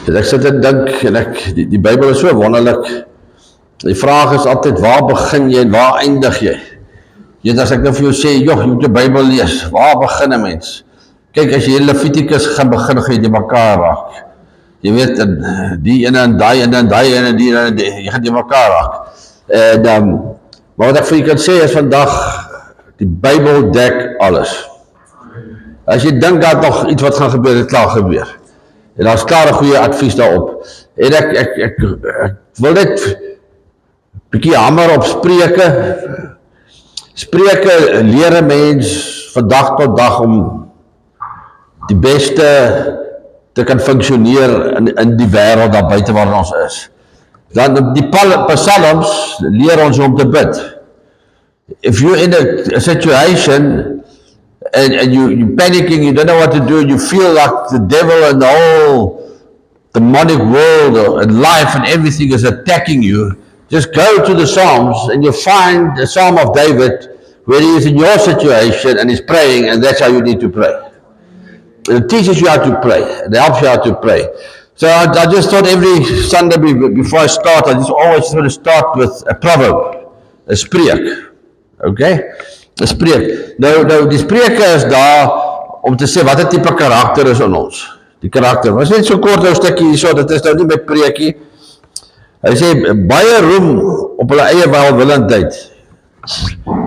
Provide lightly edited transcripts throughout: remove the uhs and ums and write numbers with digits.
En ek sit en dink, en die Bybel is so wonderlik. Die vraag is altyd, waar begin jy en waar eindig jy? Jy weet, as ek nou vir jou sê, joh, jy moet jou Bybel lees, waar begin 'n mens? Kyk, as jy in Levitikus gaan begin, gaan jy die mekaar raak. Jy weet, die ene en die ene en die ene en die ene, jy gaan die mekaar raak. En, maar wat ek vir jy kan sê is vandag, die Bybel dek alles. As jy dink dat nog iets wat gaan gebeur, het klaar gebeur. En daar is klaar 'n goeie advies daarop. En ek wil net bietjie hamer op Spreuke. Spreuke leer 'n mens van dag tot dag om die beste te kan functioneer in die wêreld daar buite waar ons is. Dan die psalms leer ons om te bid. If you're in a situation and you're panicking, you don't know what to do, you feel like the devil and the whole demonic world and life and everything is attacking you, just go to the Psalms and you'll find the Psalm of David where he is in your situation and he's praying, and that's how you need to pray. It teaches you how to pray. It helps you how to pray. So I just thought every Sunday before I start, I just always want to start with a proverb, a spreek. Okay? 'n spreek. Nou die spreuke is daar om te sê wat 'n tipe karakter is in ons. Die karakter. Maar is net so kort nou stukkie hierso, dit is nou nie my preekie. Hy sê baie roem op hulle eie welwillendheid.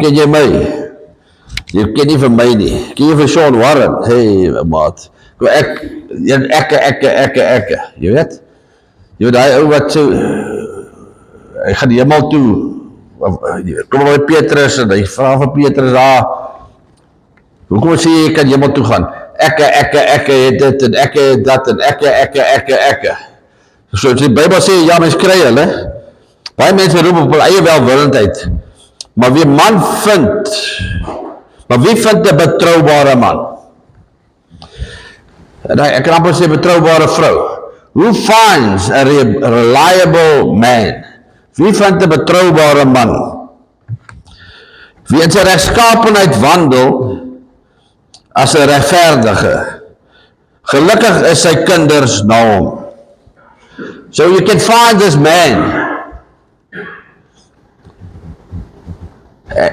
Ken jy my? Jy ken nie vir my nie. Ken jy vir Sean Warren? Hey maat. Ek. Jy weet? Jy weet daai ou wat so hy gaan die hemel toe. Kom by Petrus en hy vra vir Petrus daar, hoekom sê jy kan hemel toe gaan? Ek het dit en ek het dat en ek. So die Bybel sê, ja mens kry hulle, baie mense roep op hulle eie welwillendheid, maar wie vind 'n betroubare man? En ek kan amper sê betroubare vrou. Who finds a reliable man? Wie vind 'n betroubare man? Wie in sy regskaapenheid wandel as 'n regverdige. Gelukkig is sy kinders na hom. So you can find this man.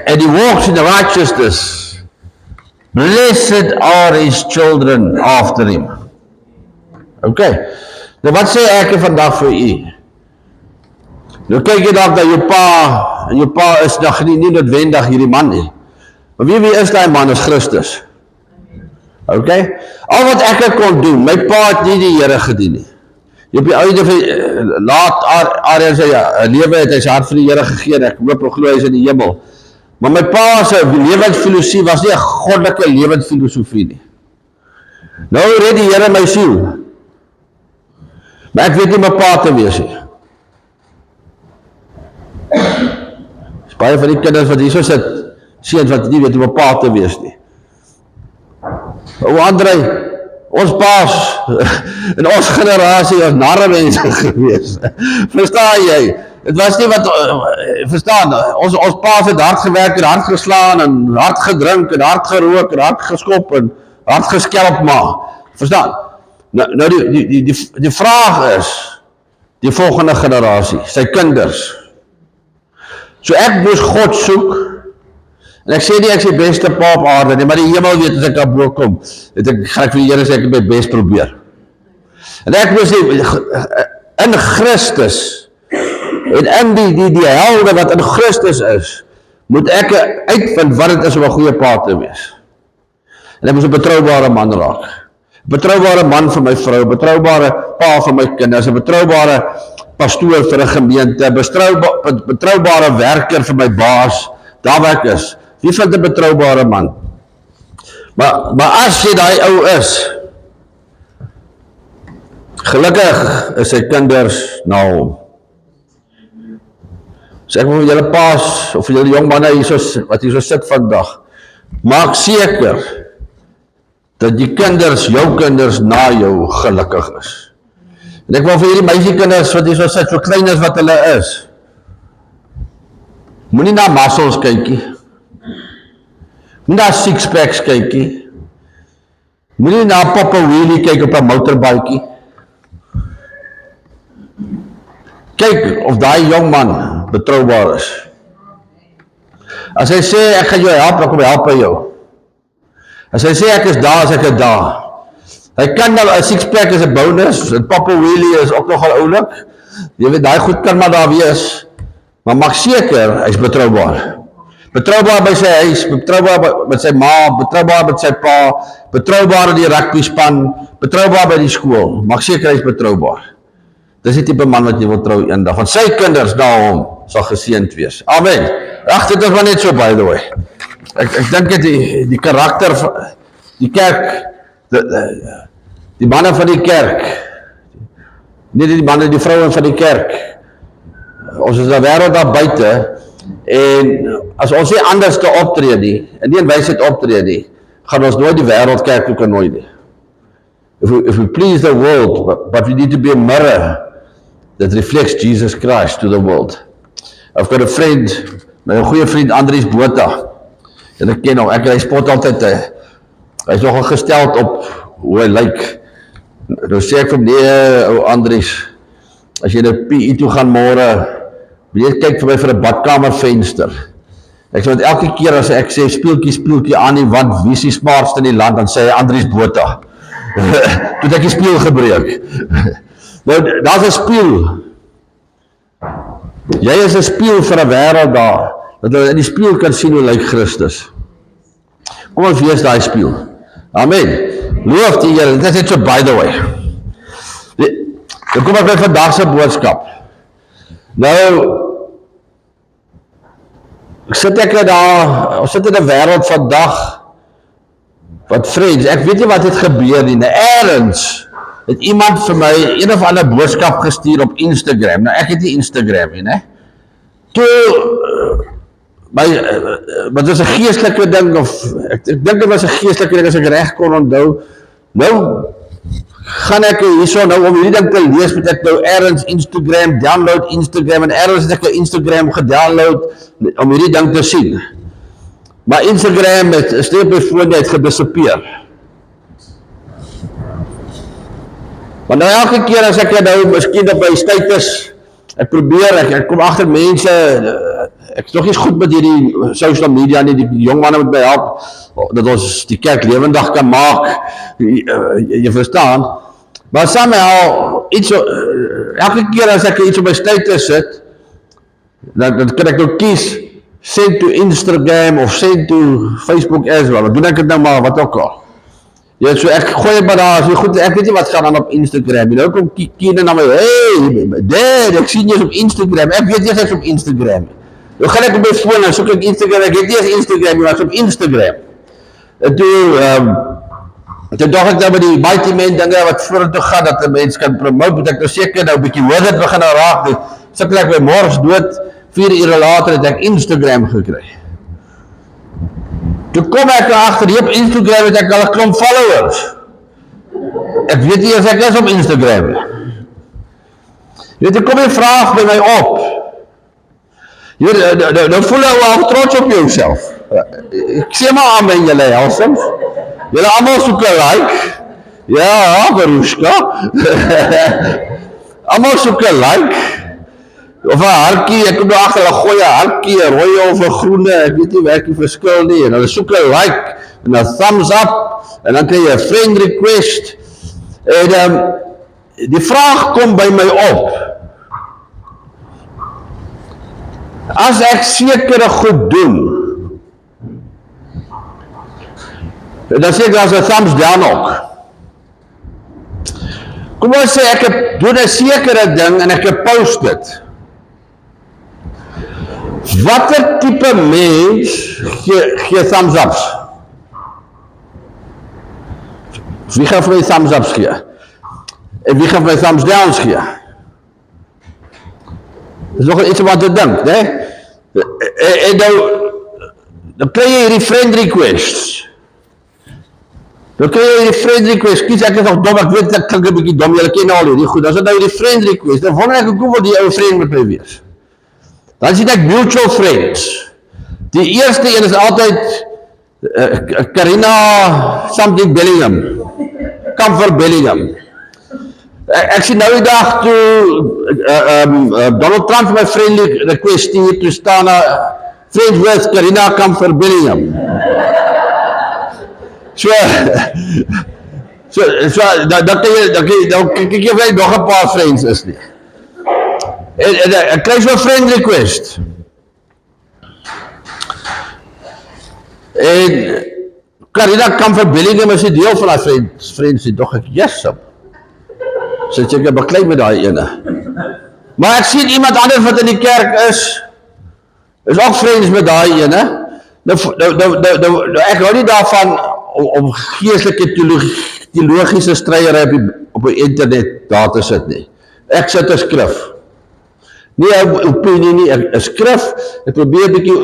And he walks in the righteousness. Blessed are his children after him. Okay. Nou wat sê ek vandag vir u? Nou kyk jy dalk na jou pa, en jou pa is nog nie noodwendig hierdie man nie. Maar wie is die man? Is Christus. Okay? Al wat ek kon doen, my pa het nie die Here gedien nie. Op die oude van, laat Ariel sy lewe het, hy sy hart vir die Here gegee, ek hoop en glo hy is in die hemel. Maar my pa sy lewensfilosofie was nie 'n goddelike lewensfilosofie nie. Nou red die Here my siel. Maar ek weet nie my pa te wees nie. Baie van die kinders wat hier so sit, seuns wat nie weet hoe 'n pa te wees nie. O André, ons paas in ons generasie was narre mense gewees. Verstaan jy? Het was nie wat, verstaan, ons paas het hard gewerk en hard geslaan en hard gedrink en hard gerook en hard geskop en hard geskelp maar. Verstaan? Nou die vraag is, die volgende generasie, sy kinders. So ek moes God soek, en ek sê nie ek is die beste pa op aarde nie, maar die hemel weet as ek daar bo kom, gaan ek vir die Here sê ek het my best probeer. En ek moes in Christus, en in die helde wat in Christus is, moet ek uitvind wat het is om 'n goeie pa te wees. En ek moes 'n betroubare man raak. 'n Betroubare man vir my vrou, 'n betroubare pa vir my kinders, 'n betroubare pastoor vir 'n gemeente, 'n betroubare werker vir my baas, daar waar ek is. Wie vind 'n betroubare man? Maar as jy daai ou is, gelukkig is sy kinders na hom. So ek wil julle paas, of julle jong manne wat hier so sit vandag, maak seker, dat die kinders, jou kinders na jou gelukkig is. En ek wil vir hierdie meisiekinders wat hier so sit, so klein as wat hulle is, moenie na muscles kykie, moenie na six-packs kykie, moenie na Papa Wheelie kyk op 'n motorbikeie, kyk of daai jong man betroubaar is. As hy sê, ek gaan jou help, dan kom hy help by jou. As hy sê, ek is daar, as ek is daar. Hy kan nou, 'n six-pack is 'n bonus, 'n Papa Wheelie is ook nogal oulik. Jy weet, daai goed kan maar daar wees, maar maak seker, hy's betroubaar. Betroubaar by sy huis, betroubaar met sy ma, betroubaar met sy pa, betroubaar in die rugby span, betroubaar by die skool. Maak seker hy's betroubaar. Dis die tipe man wat jy wil trou eendag, want sy kinders na hom sal geseënd wees. Amen. Ag, dit is maar net so, by the way. Ek dink dat die karakter van die kerk, die manne van die kerk, nie die manne, die vrouwen van die kerk, ons is in die wêreld daar buite, en as ons nie anders te optree nie, en nie in wysheid optree nie, gaan ons nooit die wêreld kerk toe kan nooit nie. If we please the world, but we need to be a mirror that reflects Jesus Christ to the world. I've got a friend, my goeie vriend Andries Botha, en ek ken hom, hy spot altyd, hy is nogal gesteld op hoe hy lyk. Nou sê ek vir nee, ou Andries, as jy nou PE toe gaan môre, wil jy kyk vir my vir 'n badkamervenster. Ek sê, want elke keer as ek sê speeltjie aan die wand, wie is die smartste in die land, dan sê hy Andries Botha. Toe ek die spieël gebreek. Nou, daar's 'n spieël. Jy is 'n spieël vir 'n wêreld daar, dat hulle in die spieël kan sien hoe lyk Christus. Kom ons wees daai spieël. Amen. Loof die Here. Dit is net so, by the way. Dan kom ek by vandag se boodskap. Nou, sit ek daar, ons sit in 'n wêreld vandag, wat friends, ek weet nie wat het gebeur nie, ergens het iemand vir my een of ander boodskap gestuur op Instagram. Nou, ek het nie Instagram nie, né? Toe, wat was 'n geestelike ding, of ek dink dit was 'n geestelike ding as ek reg kon onthou. Nou gaan ek hierso nou om hierdie ding te lees, moet ek nou ergens Instagram download Instagram, en ergens het ek 'n Instagram gedownload om hierdie ding te sien. Maar Instagram het steeds my foon het gedisappeer. Maar nou elke keer as ek nou miskien op my status, ek probeer, ek kom agter mense, ek is nog nie goed met hierdie social media nie, die jong manne moet my help, dat ons die kerk lewendig kan maak, jy verstaan, maar somehow, elke keer as ek iets op my status sit, dan kan ek nou kies, send to Instagram of send to Facebook as well, dan doen ek het nou maar, wat ook al. Ja, so ek gooi het maar daar, so goed, ek weet nie wat gaan aan op Instagram, nou kom kiene na my, hey, dad, ek sien jy op Instagram, ek weet nie ek is op Instagram. Nou gaan ek op my phone, en soek ek Instagram, ek weet nie as Instagram, maar ek is op Instagram. En toe dacht ek nou met die mighty man dinge wat vorentoe gaan, dat die mens kan promote, moet ek nou seker nou, bykie hoor dit begin nou raak, dus sikkel ek by mors dood, 4 ure later het ek Instagram gekry. Toe kom ek agter, hier op Instagram het ek al 'n klomp followers. Ek weet nie as ek is op Instagram. Toe kom die vraag by my op. Nou voel jy wel trots op jouself. Ek sê maar aan my julle helsings. Julle almal soek 'n like. Ja, Barushka. Almal soek 'n like. Of 'n hartjie, ek kom nou agter, hulle gooi 'n hartjie, 'n rooi of 'n groene, ek weet nie werk die verskil nie, en hulle soek 'n like, en 'n thumbs up, en dan kry jy 'n friend request, en die vraag kom by my op, as ek sekere goed doen, dan sê ek as 'n thumbs down ook. Kom ons sê ek doen 'n sekere ding, en ek post dit. Watter tipe mens gee thumbs ups? Wie gaan vir my thumbs ups gee? En wie gaan vir my thumbs downs gee? Dis nog iets om aan te dink, né? En dan kry jy hierdie friend requests. Kies ek is nog dom, ek weet ek klink 'n bietjie dom, julle ken al hierdie goed, as dit nou hierdie friend request, dan wonder ek hoekom wil die ou vriend met my wees. Dan sien ek mutual friends. Die eerste een is altyd Karina something Bellingham. Comfort Bellingham. Ek sien nou die dag toe Donald Trump my friendly request stuur, toe staan friends with Karina Camper Bellingham. So, dan kyk jy of jy nog 'n paar friends is nie. En ek kry so 'n friend request. En Karina Camper Bellingham is die deel van die friends die dog ek, yes, so ek beklei met daai ene. Maar ek sien iemand anders wat in die kerk is ook friends met daai ene. Nou, ek hou nie daarvan om geestelike teologiese stryery op die internet daar te sit nie. Ek sit 'n skrif. Nie 'n opinie nie, 'n skrif. Ek probeer 'n bietjie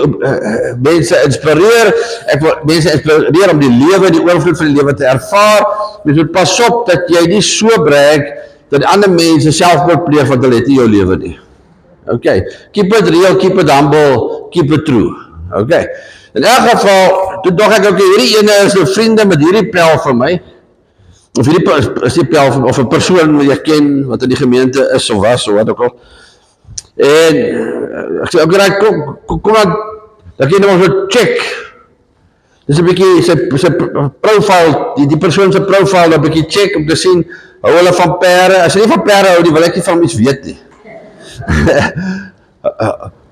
mense inspireer. Ek wil mense inspireer om die lewe, die oorvloed van die lewe te ervaar. Mens moet pas op dat jy nie so breek dat ander mense selfmoord pleeg want hulle het nie jou lewe nie. Okay, keep it real, keep it humble, keep it true. Okay. In elk geval, toe dog ek, hierdie ene is 'n vriende met hierdie pel van my. Of hierdie is die pel van, of 'n persoon wat jy ken, wat in die gemeente is of was, of wat ook al. En ek sê, okay, kom maar, dat jy nou so check. Dis 'n bietjie sy profile, die persoon se profile, 'n bietjie check om te sien, hou hulle van pere. As jy nie van pere hou, wil ek nie van iets weet nie.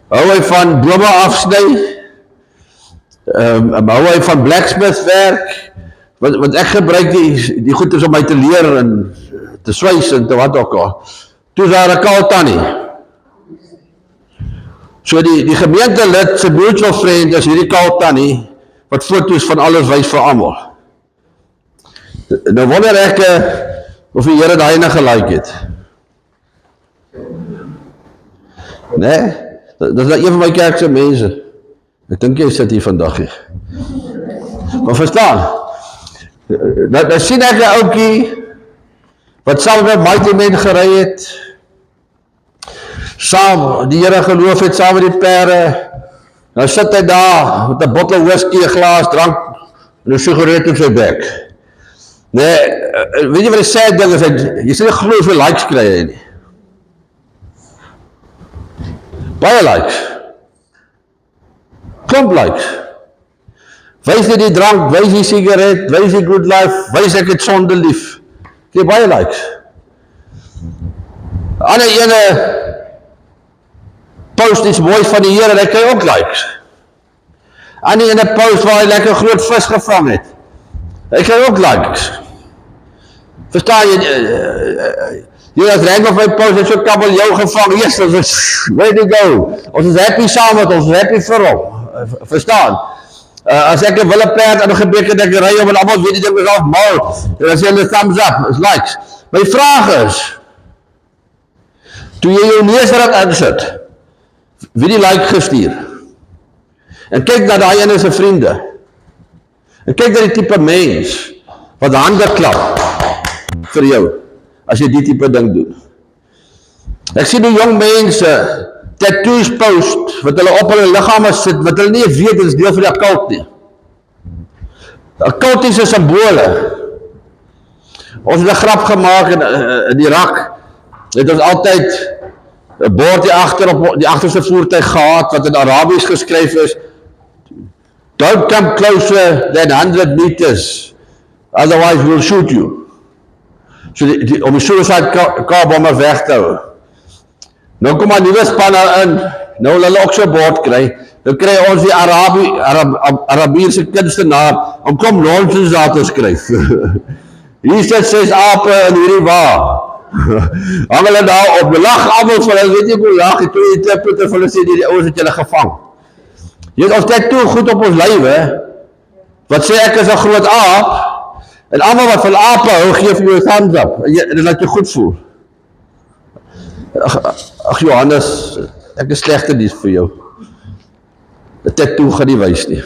Hou hy van bome afsny? Hou hy van blacksmith werk? Want ek gebruik die goeders om my te leer en te swys en te wat ook al. Toe is daar 'n kaal tannie. So die gemeentelid se mutual friend is hierdie kaal tannie wat foto's van alles wys vir almal. Nou wonder ek of die Here daai ene gelike het. Nee, dat is een van my kerk se mense. Ek dink jy sit hier vandag hier. Maar verstaan, dan sien ek 'n ouetjie wat saam met Mighty Men gery het, saam die Here geloof het, saam met die pere. Nou sit hy daar met 'n bottel whisky, 'n glas drank en 'n sigaret in sy bek. Nee, weet jy wat die sad ding is, jy sal nie glo hoeveel likes kry hy nie. Baie likes. Klomp likes. Wys jy die drank, wys die sigaret, wys die good life, wys ek het sonde lief. Jy baie likes. Ander ene post iets moois van die Here en hy kry ook likes. Ander ene post waar hy lekker groot vis gevang het. Hy kry ook likes. Verstaan jy? Jy as reg of my post het so kabeljou gevang. Yes, way to go. Ons is happy saam met ons, happy vir hom. Verstaan? As ek 'n wille perd aan 'n gebreek het, ek ry om en almal weet die ding is afmal. Dan sê hulle thumbs up, is likes. My vraag is, toe jy jou neus raak insit, wie die like gestuur? En kyk na daai ene se vriende. En kyk na die tipe mens wat hande klap vir jou as jy die tipe ding doen. Ek sien die jong mense tattoos post wat hulle op hulle liggame sit wat hulle nie weet dit is deel van die occult nie. Occultiese simbole. Ons het 'n grap gemaak in Irak. Het ons altyd 'n bord hier agter op die agterste voertuig gehad wat in Arabies geskryf is. Don't come closer than 100 meters, otherwise we'll shoot you. So om die suicide car-bomber weg te hou. Nou kom maar nuwe spanne in, nou hulle ook so bord kry, nou kry ons die Arabiese kunstenaar om kom nonsens daar te skryf. Hier sit 6 ape in hierdie wa. Hang hulle daar op, lag almal van hulle, weet jy hoe lag, die twee interpreter van hulle sê die ouens het julle gevang. Jy het ons tattoo goed op ons lywe, wat sê ek is 'n groot aap, en almal wat van ape hou, gee vir jou 'n thumbs up, en dit laat jou goed voel. Ag Johannes, ek is slegte nuus vir jou. 'n Tattoo gaan nie wys nie.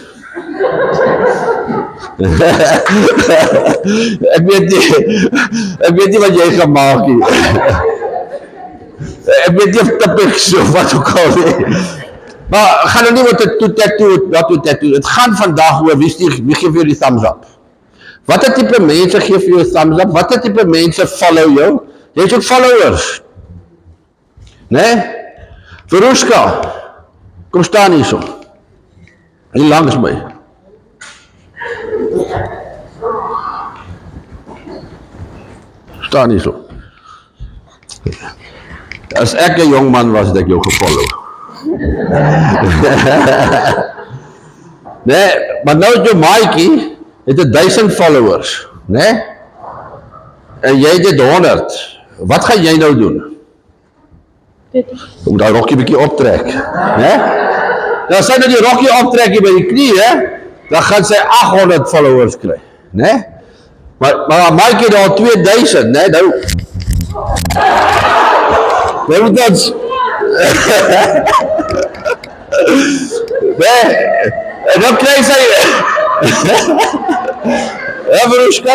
Ek weet nie wat jy gaan maak nie. Ek weet nie of tipiks of wat ook al nie. Maar gaan nou nie wat 'n tattoo. Het gaan vandag oor wie gee vir jou die thumbs up. Watter tipe mense gee vir jou thumbs up? Watter tipe mense follow jou? Jy het ook followers. Nee? Verushka, kom staan hier so. Hier langs my. Staan hier so. As ek 'n jong man was, het ek jou gefollow. Nee, maar nou het jou maatjie het 1000 followers, né? En jy het dit 100. Wat gaan jy nou doen? Om daai rokkie bietjie optrek, né? Dan sy nou die rokkie optrek hier by die knie, hè? Dan gaan sy 800 followers kry, né? Maar maatjie het al 2000, né? Nou moet dat. Nee, en dan krijg sy. Ja, Verushka.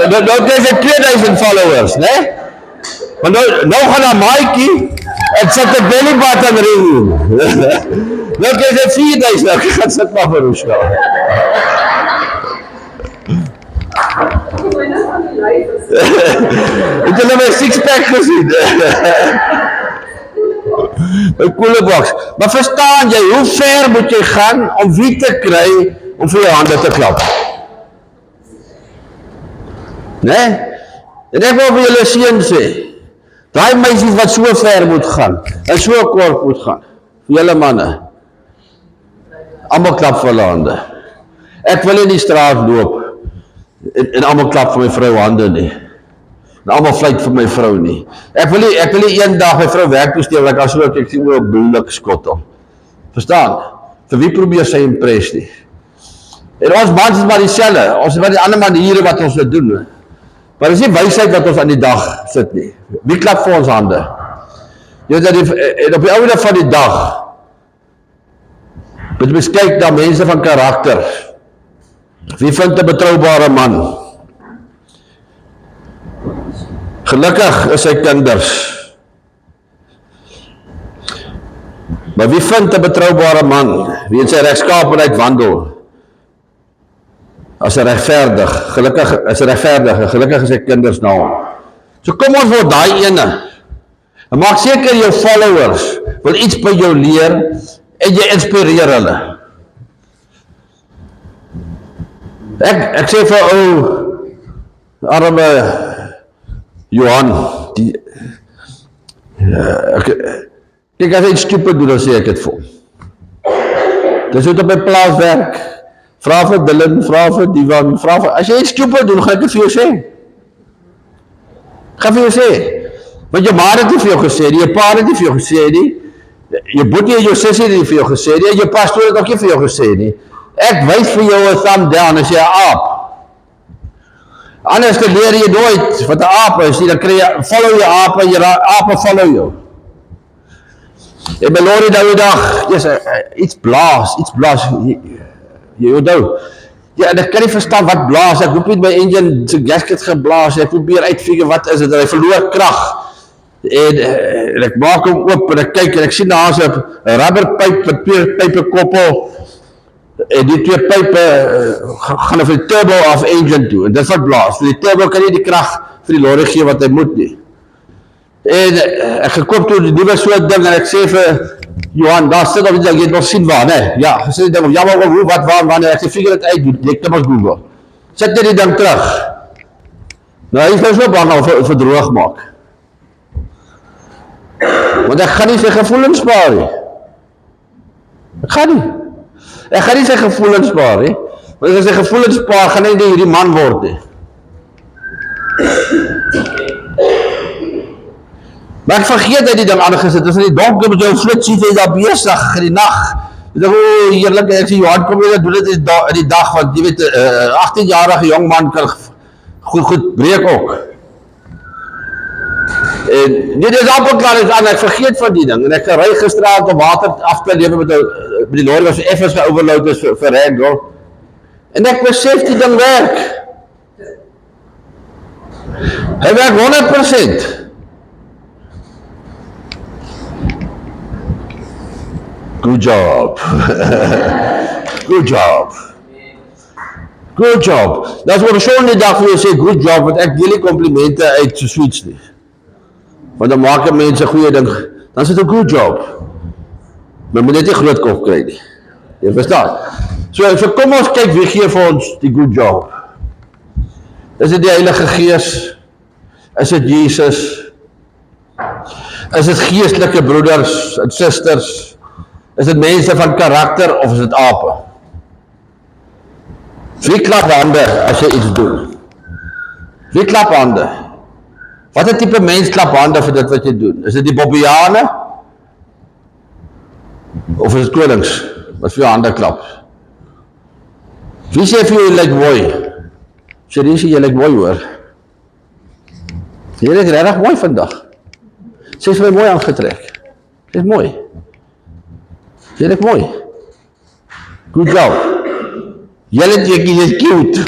Dan krijg sy 2000 followers, né? Maar nou gaan haar maatjie en sit 'n belly button ring. Nou krijg sy 4000. Ek gaan sit maar Verushka. Het julle my six-pack gesien? 'n coole box. Maar verstaan jy, hoe ver moet jy gaan om wie te kry om vir jou hande te klap? Nee? En ek wil vir julle seun sê, daai meisies wat so ver moet gaan, en so kort moet gaan, vir julle manne, almal klap vir hulle hande. Ek wil in die straat loop, en almal klap vir my vrou hande nie. En almal fluit vir my vrou nie. Ek wil nie eendag my vrou werk toestel, ek as ook, ek sien hoe op bloedik skottel. Verstaan? Vir wie probeer sy impress nie? En ons mans is maar dieselfde, ons het maar die ander maniere wat ons dit doen. Maar dis nie wysheid wat ons aan die dag sit nie. Wie klap vir ons hande? Jy weet, en op die oude van die dag, moet jy kyk na mense van karakter. Wie vind 'n betroubare man? Gelukkig is sy kinders. Maar wie vind 'n betroubare man? Wie in sy regskaapenheid wandel? As hy regverdig, gelukkig is hy regverdig en gelukkig is sy kinders na hom. So kom ons word daai ene. En maak seker jou followers wil iets by jou leer en jy inspireer hulle. Ek sê vir arme Johan, kyk as hy iets stupid doen, dan sê ek het vir hom. Dis hoe op my plaas werk. Vra vir Dylan, vra vir Divan, as jy iets stupid doen, gaan ek dit vir jou sê. Gaan vir jou sê. Want jou ma het nie vir jou gesê nie, jou pa het nie vir jou gesê nie, jou boetie en jou sussie het nie vir jou gesê nie, en jou pastoor het ook nie vir jou gesê nie. Ek wys vir jou 'n thumb down as jy 'n aap. Anders leer jy nooit wat 'n aap is, dan kry jy, follow jy aap en jy ape follow jou. En my lorry nou dag, iets blaas, jy onthou. Ja, en ek kan nie verstaan wat blaas, ek hoop nie my engine sy gasket geblaas, ek probeer uitfigure wat is dit, en hy verloor krag. En ek maak hom oop en ek kyk en ek sien daar is 'n rubberpyp met twee pype koppel. En die twee pype gaan vir die turbo af engine toe, en dit wat blaas. Vir die turbo kan nie die krag vir die lorry gee wat hy moet nie. En ek gekoop toe die nuwe soort ding, en ek sê vir Johan, daar sit op die ding, jy het nog sien waar, nee? Ja, gesê die ding, ja maar hoe, wat, waar, wanneer, ek sê, figure dit uit, ek kan maar Google. Sit net die ding terug. Nou, hy is nou so bang al vir droog maak. Want ek gaan nie sy gevoelens spaar nie. Ek gaan nie sy gevoelens spaar nie. Want as sy gevoelens spaar, gaan hy nie hierdie man word nie. Maar ek vergeet dat die ding aangesit, as in die donker met jou flitsie, jy daar besig in die nacht. Ek dink, heerlijk, ek sê, Johan, kom jy, doen dit in die dag, want jy weet, 18-jarige jongman kan goed breek ook. En dit is amper klaar is aan, ek vergeet van die ding, en ek ry gisteravond om water af te lewe met die lorry, was effens geoverload is vir Randall. En ek besef die ding werk. Hy werk 100%. Good job. Good job. Good job. Dis wat Sean die dag vir jou sê, good job, want ek deel die komplimente uit so sweets nie. Want dan maak mense 'n goeie ding, dan is dit 'n good job. Maar moet net nie groot kop kry nie. Jy verstaan? So kom ons kyk wie gee vir ons die good job. Is dit die Heilige Gees? Is dit Jesus? Is dit geestelike broeders en susters? Is dit mense van karakter of is dit ape? Wie klap hande as jy iets doen? Wie klap hande? Wat 'n tipe mens klap hande vir dit wat jy doen? Is dit die Bobbiane? Of is dit konings wat vir jou hande klap? Wie sê vir jou, jy lyk mooi? Serieus, jy lyk mooi hoor. Jy lyk regtig mooi vandag. Sy is vir my mooi aangetrek. Sy is mooi. Jy lyk mooi. Good job. Jy is cute.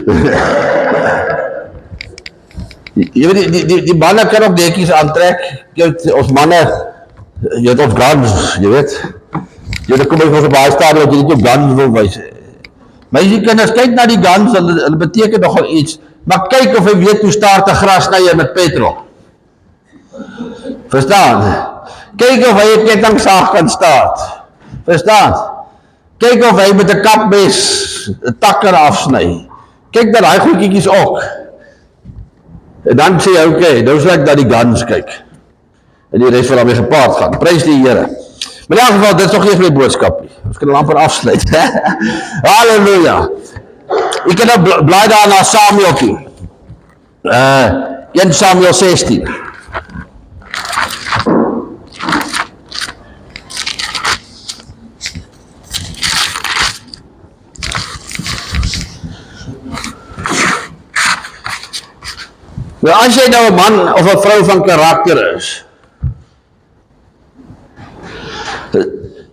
Jy weet, die manne kan ook netjies aantrek. Ons manne, jy het ons guns, jy weet. Jy kom ek ons op baie stadium dat jy dit op guns wil wys. Meisie kinders, kyk na die guns, hulle beteken nogal iets. Maar kyk of hy weet hoe staart 'n grasnyer met petrol. Verstaan? Kyk of hy 'n kettingsaag kan staart. Verstaan? Kyk of hy met 'n kapmes 'n takker afsny. Kyk dat daai goedjies ook. En dan sê jy, okay, nou sal ek na die guns kyk. En die res wil daarmee gepaard gaan. Prys die Here. Maar in elk geval, dit is nog nie my boodskap nie. Ons kan amper afsluit. Halleluja. Jy kan nou blaai daar na Samuel toe. 1 Samuel 16. Nou as jy nou 'n man of 'n vrou van karakter is,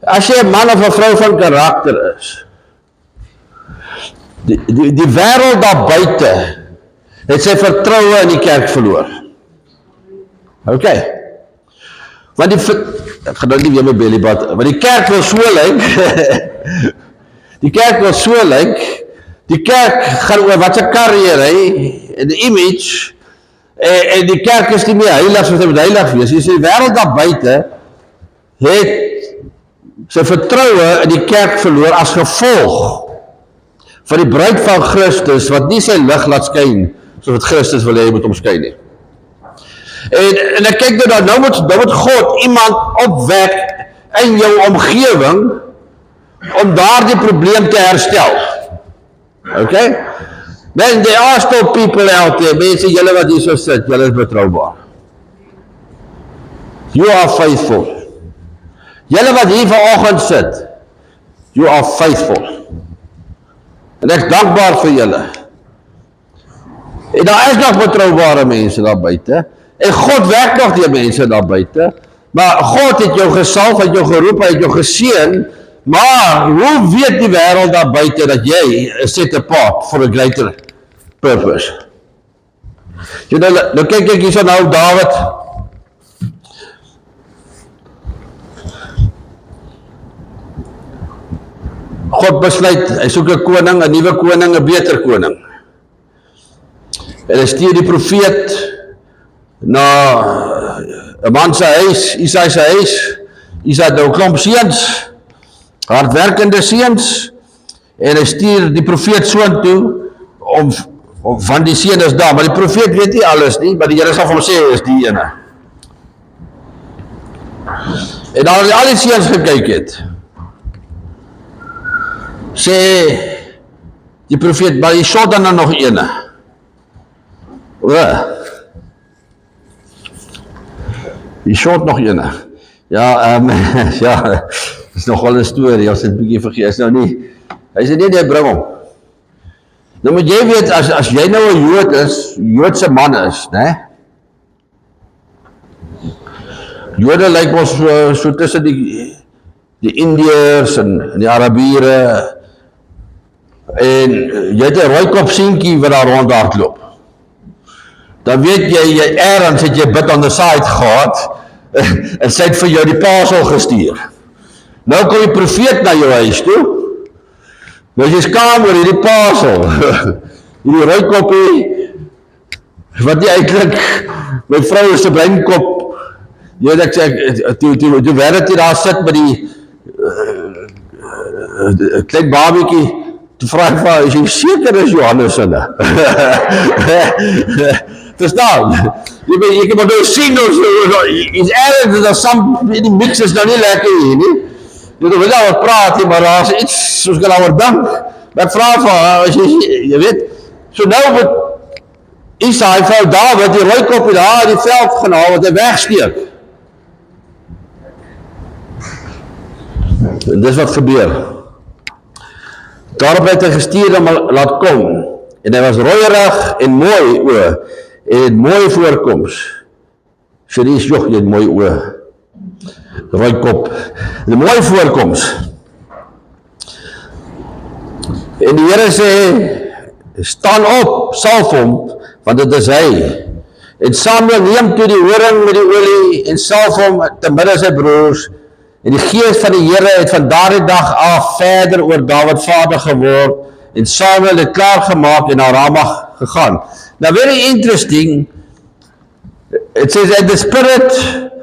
as jy 'n man of 'n vrou van karakter is, die wêreld daar buite het sy vertroue in die kerk verloor. OK. Want ek gaan nou nie weer my bellybad, want die kerk wil so lyk. Die kerk wil so lyk. Die kerk gaan oor wat 'n kar jy ry en die image. En die kerk is nie meer heilig soos hy moet heilig wees. Jy sê die wêreld daar buite het sy vertroue in die kerk verloor as gevolg van die bruid van Christus wat nie sy lig laat skyn soos wat Christus wil hê moet hom skyn nie. En ek kyk nou moet God iemand opwek in jou omgewing om daardie probleem te herstel. Okay? Then there are still people out there, mense julle wat hier so sit, julle is betroubaar. You are faithful. Julle wat hier vanoggend sit, you are faithful. En ek is dankbaar vir julle. En daar is nog betroubare mense daar buite. En God werk nog die mense daar buite. Maar God het jou gesalf, het jou geroep, het jou geseën. Maar hoe weet die wêreld daar buite dat jy is set apart for a greater purpose? Jy nou kyk ek hierso nou Dawid. God besluit, hy soek 'n koning, 'n nuwe koning, 'n beter koning. En hy stuur die profeet na 'n man se huis, Isaai se huis. Isaai het nou 'n klomp seuns, hardwerkende seuns, en hy stuur die profeet soontoe om van die seun is daar, maar die profeet weet nie alles nie, maar die Here sal vir hom sê is die ene. En daar al die seuns gekyk het, sê die profeet, maar die shot dan nog ene. Die shot nog ene. Ja, ja, is nog wel 'n storie, as dit 'n bietjie vergeet, is nou nie, hy sê nee, hy bring hom. Nou moet jy weet, as jy nou 'n Jood is, Joodse man is, né? Jode lyk ons so tussen die Indiërs en die Arabiere, en jy het 'n rooikop seentjie wat daar rondhardloop. Dan weet jy ergens het jy bit on the side gehad, en sy het vir jou die parcel gestuur. Nou kom die profeet na jou huis toe, Nou is jy skaam oor hierdie pasel. Hierdie rooikoppie, wat nie eintlik my vrou se breinkop. Jy weet ek sê, toe werd jy daar sit met die klein babietjie, toe vra ek vir, is jy seker is Johannes sinne? Verstaan? Jy kan maar nou sien, iets erg, die mix is nou nie lekker hier, nie? Jy wil nou wat praat, maar daar is iets, soos ek nou dank, maar ek vraag van, jy weet, so nou met Isaai vrou David, die rooikopie daar in die veld genaal, wat hy wegsteek. En dis wat gebeur. Daarop het hy gestuur om laat kom, en hy was rooierig en mooi oë, en mooi voorkoms. So die is, joh, jy het mooi oë. Rooikop, en mooi voorkoms. En die Here sê, staan op, salf hom, want dit is hy. En Samuel neem toe die horing met die olie, en salf hom te midde sy broers, en die gees van die Here het van daardie dag af verder oor Dawid vader geword, en Samuel het klaargemaak en na Ramah gegaan. Now very interesting, it says that the spirit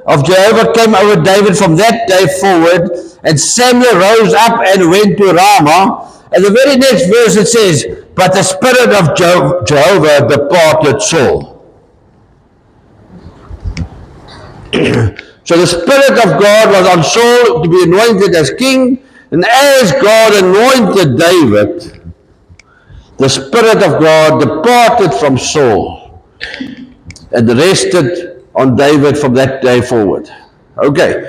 of Jehovah came over David from that day forward, and Samuel rose up and went to Ramah, and the very next verse it says, but the spirit of Jehovah departed Saul. So the Spirit of God was on Saul to be anointed as king, and as God anointed David, the Spirit of God departed from Saul and rested on David from that day forward. Okay,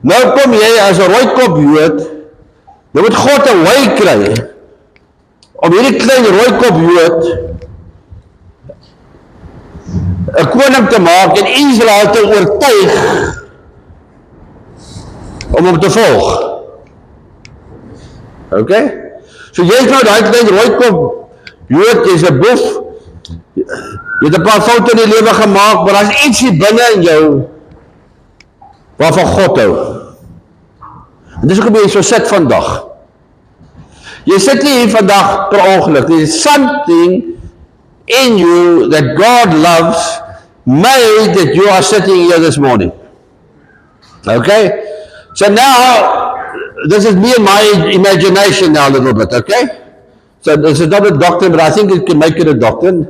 nou kom jy as 'n rooikop Jood, nou moet God 'n wy kry om hierdie klein rooikop Jood 'n koning te maak en Israel te oortuig om hom te volg. Okay? So jy is nou daai klein rooikop Jood, jy is 'n boef. Jy het 'n paar foute in die lewe gemaak, maar daar's iets hier binne in jou waarvan God hou. En dis hoekom jy so sit vandag. Jy sit nie hier vandag per ongeluk. There is something in you that God loves made that you are sitting here this morning. Okay? So now, this is me and my imagination now a little bit, okay? So this is not a doctrine, but I think it can make it a doctrine.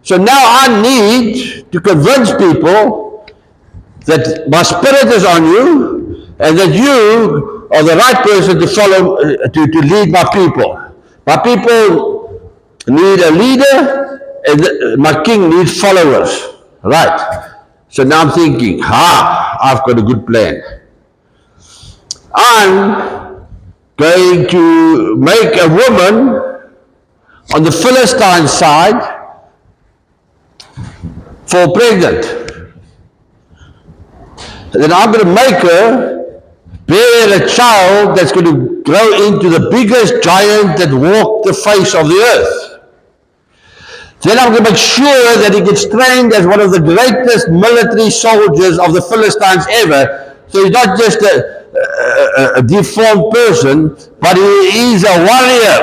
So now I need to convince people that my spirit is on you and that you are the right person to follow, to lead my people. My people need a leader and my king needs followers. Right. So now I'm thinking, I've got a good plan. I'm going to make a woman on the Philistine side fall pregnant. And then I'm going to make her bear a child that's going to grow into the biggest giant that walked the face of the earth. Then I'm going to make sure that he gets trained as one of the greatest military soldiers of the Philistines ever. So he's not just a deformed person, but he is a warrior.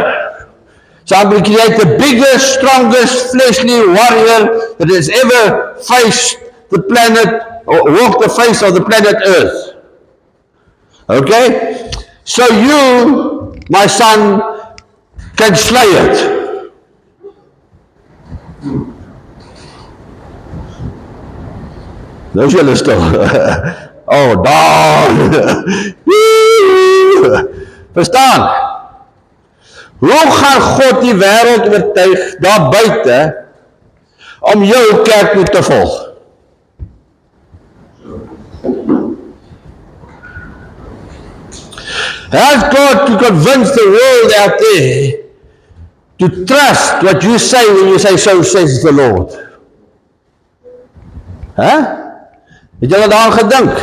So I'm going to create the biggest, strongest, fleshly warrior that has ever faced the planet, or walked the face of the planet Earth. Okay? So you, my son, can slay it. Nou is julle stil. Oh, daar. Verstaan? Hoe gaan God die wêreld oortuig daar buite om jou kerk toe te volg? Has God to convince the world out there to trust what you say when you say, so says the Lord? Het julle daaraan gedink?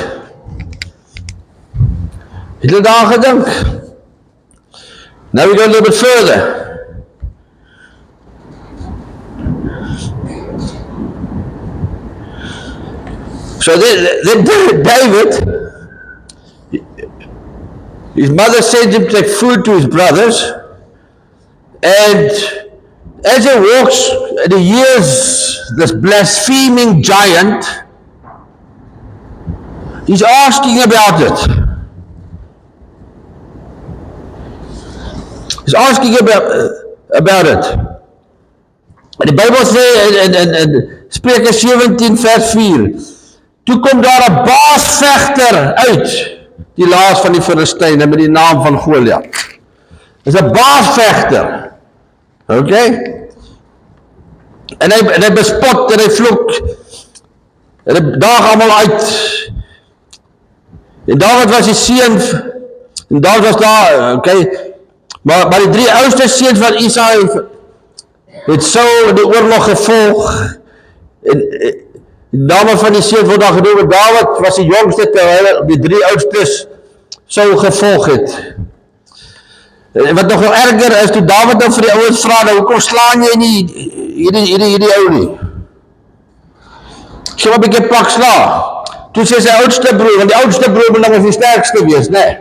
Het julle daaraan gedink? Now we go a little bit further. So then David, his mother sent him to take food to his brothers, And as he walks and he hears this blaspheming giant, he's asking about it. He's asking about it. En die Bybel sê in Spreuke 17 vers 4, toe kom daar 'n baasvegter uit die laas van die Filistyne met die naam van Goliat. Dis 'n baasvegter. Okay? En hy bespot en hy vloek. En hy daag almal uit. En Dawid was die seun, en Dawid was daar, okay? Maar die 3 oudste seuns van Isaai het Saul die oorlog gevolg. En die name van die seun word daar genoem, Dawid was die jongste terwyl die 3 oudstes Saul gevolg het. En wat nog wel erger is, toe Dawid nou vir die ouens vra, nou, hoekom slaan jy nie hierdie ou nie? So 'n bietjie pak sla. Toe sê sy oudste broer, want die oudste broer moet nog die sterkste wees, né?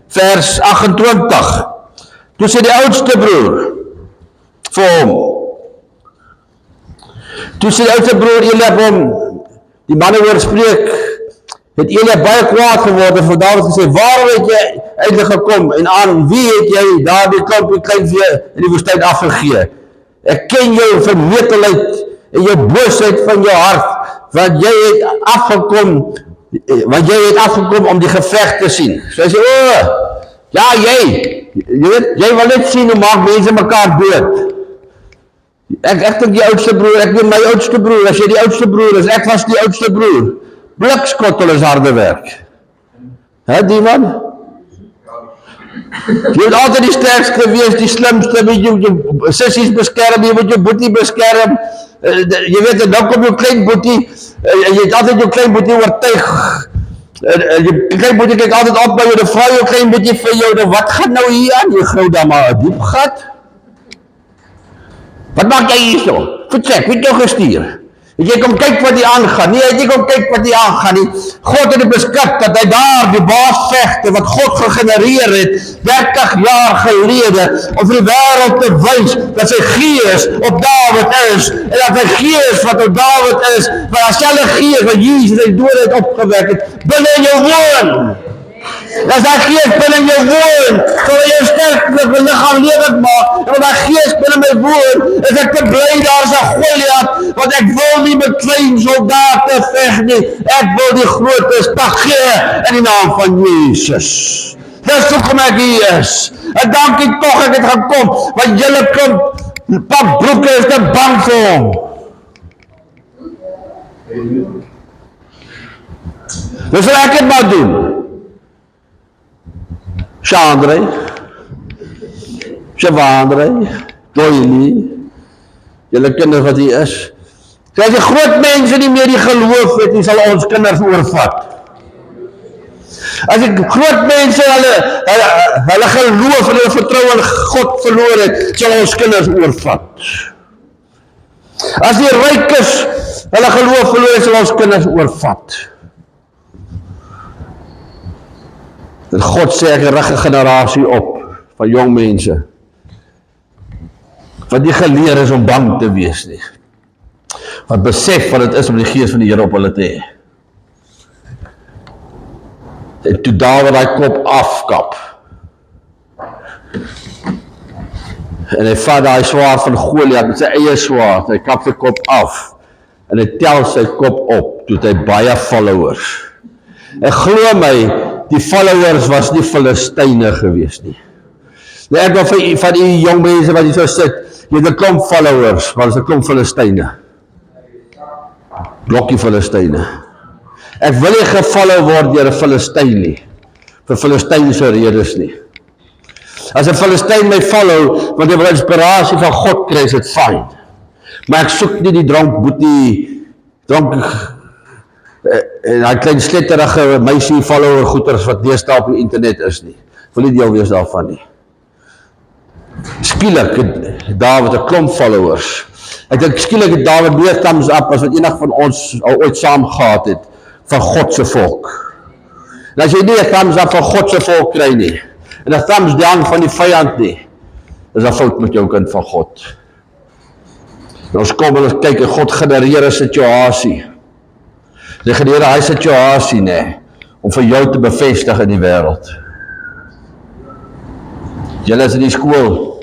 Vers 28. Toe sê die oudste broer vir hom. Toe sê die oudste broer Eliab hom, die manne hoor spreek, het Eliab baie kwaad geword en vir Dawid gesê, waarom het jy eintlik gekom en aan wie het jy daar die klompie kleinvee in die woestyn afgegee? Ek ken jou vermetelheid en jou boosheid van jou hart, want jy het afgekom om die geveg te sien. So hy sê, ja jy wil net sien hoe maak mense mekaar dood. Ek dink die oudste broer, ek ben my oudste broer, as jy die oudste broer is, ek was die oudste broer. Blikskottel is harde werk. Die man? Jy moet altyd die sterkste wees, die slimste, met jou sissies beskerm, jy moet jou boetie beskerm, jy weet, en dan kom jou klein boetie, jy het altyd jou klein boetie oortuig, jou klein boetie kyk altyd op by jou, dan vra jou klein boetie vir jou, wat gaan nou hier aan, jy gou daar maar 'n diep gat? Wat maak jy hier so? Vertrek, wie het jou gestuur? Het jy kom kyk wat die aangaan? Nee, het jy kom kyk wat die aangaan nie. God het beskik dat hy daar die baasvegter wat God gegenereer het 30 jaar gelede om vir die wêreld te wys dat sy gees op Dawid is en dat sy gees wat op Dawid is, maar dieselfde gees wat Jesus uit die dood het opgewek het, binne in jou woon. Dat daai gees binne in jou woon, sodat jy sterk liggaam lewend maak, en wat daai gees binne my woon, is ek te bly daar's 'n Goliat, want ek wil nie met klein soldate veg nie, ek wil die grootes gee in die naam van Jesus. Dis hoekom ek hier is, en dankie tog ek het gekom, want julle kom, pak broeke is te bang vir hom. Dus wil ek het maar doen. Chandre, Shavandre, Doyle, julle kinders wat hier is. As die groot mense nie meer die geloof het, die sal ons kinders oorvat. As die groot mense hulle geloof en hulle vertrou in God verloor het, sal ons kinders oorvat. As die rykes hulle geloof verloor het, sal ons kinders oorvat. En God sê ek rig 'n generasie op van jong mense wat nie geleer is om bang te wees nie, wat besef wat dit is om die gees van die Here op hulle te hê. En toe Dawid daai kop afkap en hy vat daai swaard van Goliat met sy eie swaard, hy kap sy kop af en hy tel sy kop op, toe het hy baie followers. En glo my, die followers was nie Filistyne gewees nie. Nou ek wil van die jong mense wat hier so sit, jy het 'n klomp followers, maar dit is 'n klomp Filistyne. Blokkie Filistyne. Ek wil nie gefollow word deur 'n Filistyn nie, vir Filistynse redes nie. As 'n Filistyn my follow, want hy wil inspirasie van God kry, is dit fyn. Maar ek soek nie die dronk en hy klein sletterige meisie follower goeters wat deesdae op die internet is nie. Wil nie deel wees daarvan nie. Skielik het Dawid 'n klomp followers. Ek dink skielik het Dawid meer thumbs up as wat enig van ons al ooit saam gehad het van God se volk. En as jy nie 'n thumbs up van God se volk kry nie, en 'n thumbs down van die vyand nie, is 'n fout met jou kind van God. En ons kom en ons kyk en God genereer 'n situasie. Hy genereer hy situasie, nee, om vir jou te bevestig in die wêreld. Julle is in die skool.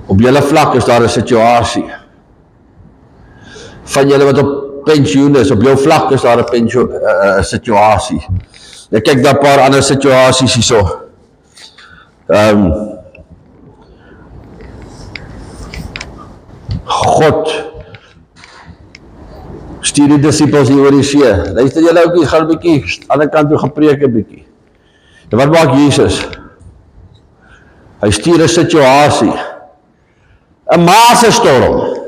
Op julle vlak is daar 'n situasie. Van julle wat op pensioen is, op jou vlak is daar 'n situasie. Ek kyk daar 'n paar ander situasies hierso. God stuur die disippels hier oor die see. Luister julle oukies, gaan 'n bietjie aan die ander kant toe gaan preek 'n bietjie. En wat maak Jesus? Hy stuur 'n situasie. 'n Masestorm.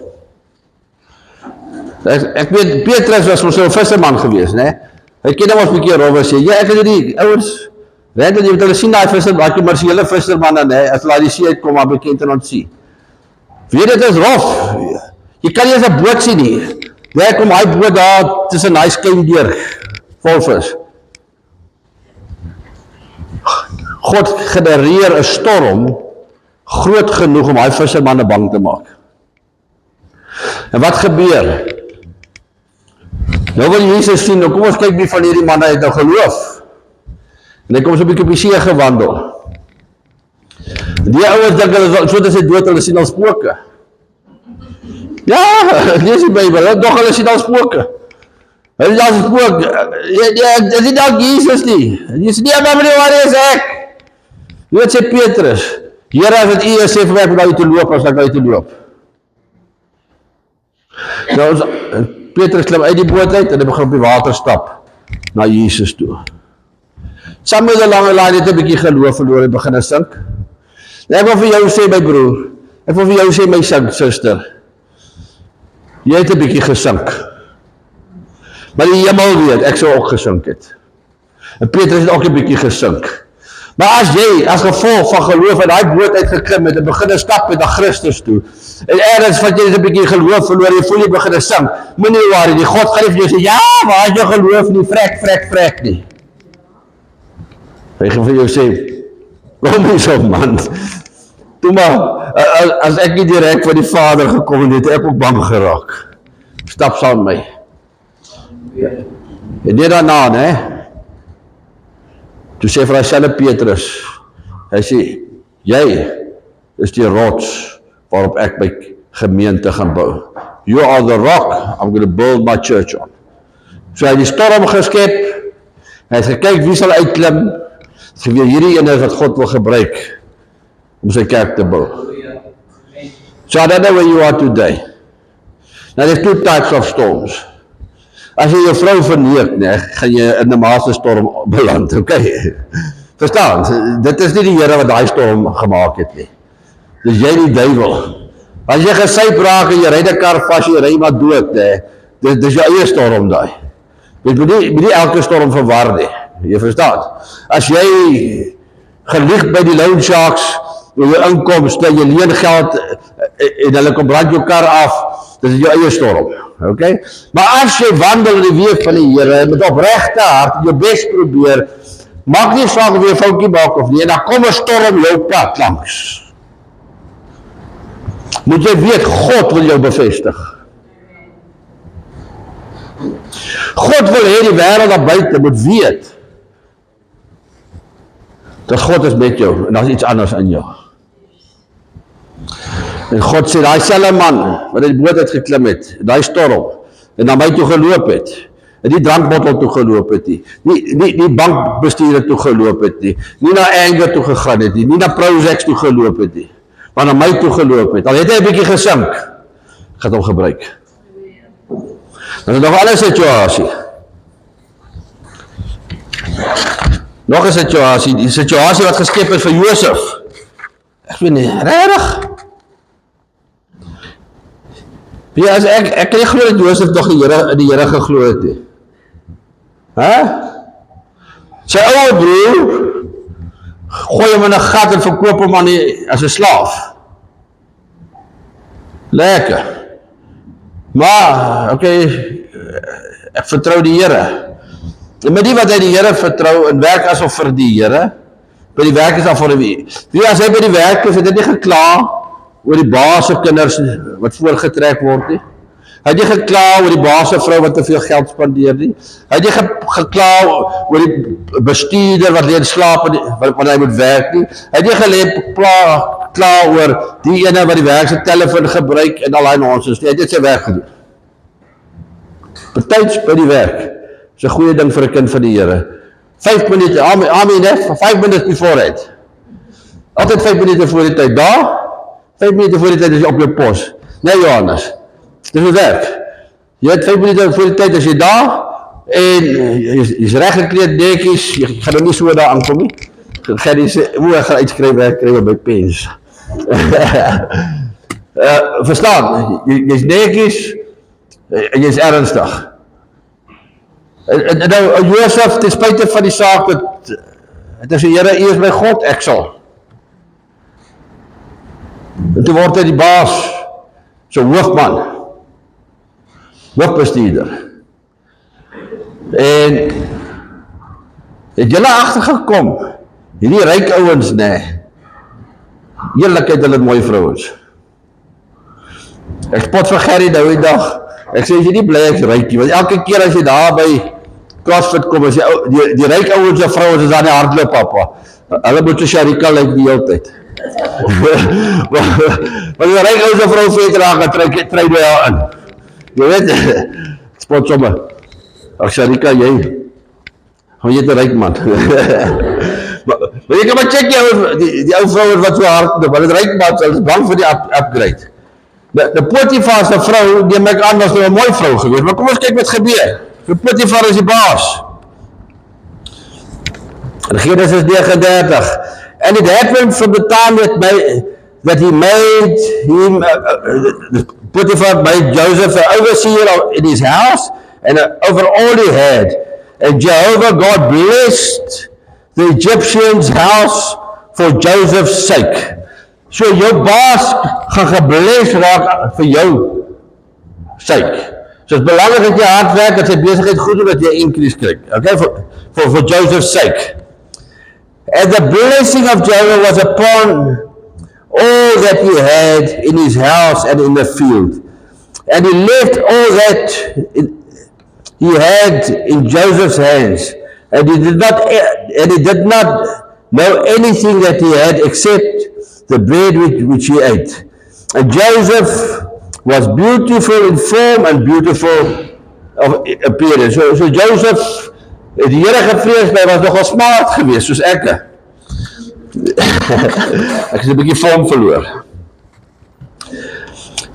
Ek weet, Petrus was so 'n visserman gewees, né? Hy ken hom ons 'n bietjie rowwe sê, ja, ek het die ouens, weet jy hulle sien daai visser, daai kommersiële vissermanne, né, as hulle die see uitkom, maar bekend in ons see. Weet dit is rof. Jy kan nie eens 'n boot sien nie. Jy kom hy boot daar tussen hy skyn deur, vol vis. God genereer 'n storm groot genoeg om hy vissermanne bang te maak. En wat gebeur? Nou wil Jesus sien, nou kom ons kyk wie van hierdie manne het nou geloof. En hy kom so 'n bietjie op die see gewandel. Die ouens dink hulle so dat sy dood, hulle sien al spooke. Ja, lees die Bybel, dog hulle sien al spooke. Hulle sien al spooke. Dit is nie dalk Jesus nie. Jesus nie, maar meneer, waar is ek? Wat sê Petrus? Here, as dit U is, sê vir my, ek moet na U toe loop, as ek na U toe loop. Nou, Petrus klim uit die boot uit en hy begin op die water stap na Jesus toe. Saam met 'n lange lyn het 'n bietjie geloof verloor en begin sink. Ek wil vir jou sê, my broer, ek wil vir jou sê, my suster, jy het 'n bietjie gesink. Maar die hemel weet, ek sou ook gesink het. En Petrus het ook 'n bietjie gesink. Maar as jy, as gevolg van geloof in daai boot uitgeklim het en begin stap met na Christus toe, en ergens wat jy 'n bietjie geloof verloor, jy voel jy begin sink, moenie worry nie, God gaan nie vir jou sê, ja, waar is jou geloof nie, vrek nie. Hy gaan vir jou sê, kom eens op man, toe maar, as ek nie direk van die Vader gekom het, ek ook bang geraak. Stap saam met my. En dit daarna, né? Toe sê vir hy Petrus, hy sê, jy is die rots waarop ek my gemeente gaan bou. You are the rock I'm going to build my church on. So hy het die storm geskep, hy het gekyk wie sal uitklim, so weer hierdie ene wat God wil gebruik om sy kerk te bou. So I don't know where you are today. Now there's two types of storms. As jy jou vrou verneek, nee, gaan jy in 'n masestorm beland, okay? Verstaan? Dit is nie die Here wat daai storm gemaak het nie. Dis jy die duiwel. As jy gesyp raak en jy ry 'n kar vas, jy ry maar dood, nee. Dis jou eie storm daai. Jy moet nie elke storm verwar nie. Jy verstaan? As jy gelieg by die loan sharks, jou inkomste, jy leen geld en hulle kom brand jou kar af, dis jou eie storm. Okay? Maar as jy wandel in die weë van die Here, met opregte hart, jou bes probeer, maak nie saak of jy 'n foutjie maak of nie, en dan kom 'n storm jou pad langs. Moet jy weet, God wil jou bevestig. God wil hê die wêreld daar buite moet weet dat God is met jou en daar's iets anders in jou. En God sê, daai selfe man wat uit die boot uitgeklim het, daai storm, en na my toe geloop het, en die drankbottel toe geloop het nie bankbestuurder toe geloop het nie na Anger toe gegaan het nie na Prozac toe geloop het nie, maar na my toe geloop het, al het hy 'n bietjie gesink, ek gaan hom gebruik. Dan is nog 'n ander situasie. Nog 'n situasie, die situasie wat geskep is vir Josef. Ek weet nie, regtig? Ja, as ek kan nie glo dat Josef nog die Here geglo het nie. Sy ouwe broer gooi hom in 'n gat en verkoop hom as 'n slaaf. Lekker. Maar, okay, ek vertrou die Here. En met die wat hy die Here vertrou en werk asof vir die Here, by die werk is al vir wie. Wie as hy by die werk is, het hy nie gekla oor die baas se kinders wat voorgetrek word nie. Hy het nie gekla oor die baas se vrou wat te veel geld spandeer nie. Hy het nie gekla oor die bestuurder wat lê in slaap wanneer hy moet werk nie. Hy het nie kla oor die ene wat die werk se telefoon gebruik en al daai nonsens nie. Hy het net sy werk gedoen. Betyds by die werk is 'n goeie ding vir 'n kind van die Here. 5 minute, amen, 5 minutes before it. Altyd 5 minute voor die tyd daar, 5 minute voor die tyd is jy op jou pos. Nee Johannes, dis die werk. Jy het 5 minute voor die tyd as jy daar, en jy's reg gekleed netjies, jy gaan nou nie so daar aankom nie. Gaan jy sê, ek gaan uitskryf werk kry by pens. Verstaan, jy's netjies, en jy's ernstig. En nou, Josef, ten spyte van die saak, het hy sê, Here, U is my God, ek sal. En toe word hy die baas, so hoofman, hoofbestuurder. En het julle agtergekom, hierdie ryk ouens, nee, eerlikheid, hulle mooi vrouens. Ek spot vir Gerrie nou die dag, ek sê, as jy nie bly ek's ryk nie, want elke keer as jy daar by CrossFit kom, as die ryk ouens en vrouens is daar nie hardloop, papa. Hulle moet so Sharika lyk die hele tyd. Want die ryk ouens en vrouens veter daar, trui by haar in. Jy weet, ek spot sommer. Ach Sharika, jy het 'n ryk man. Maar jy kan maar check die ou vrouens wat so hardloop, hulle is ryk man, hulle is bang vir die upgrade. De Potifar se vrou, neem ek aan, was nou 'n mooi vrou geweest, maar kom ons kyk wat gebeur. De Potifar is die baas. In Genesis 39. And it happened from the time that he made him, Potifar made Joseph an overseer in his house and over all he had. And Jehovah God blessed the Egyptians' house for Joseph's sake. So jou baas gaan gebless raak vir jou sake. So het is belangrijk dat jy hard werk, dat sy besigheid goed doen, dat jy increase krijg. Okay, for Joseph's sake. And the blessing of Joseph was upon all that he had in his house and in the field. And he left all that he had in Joseph's hands. And he did not know anything that he had except the bread which he ate. And Joseph was beautiful in form and beautiful of appearance. So Joseph, die Here gevrees, hy was nogal smart geweest, soos ek. Ek is 'n bietjie vorm verloor.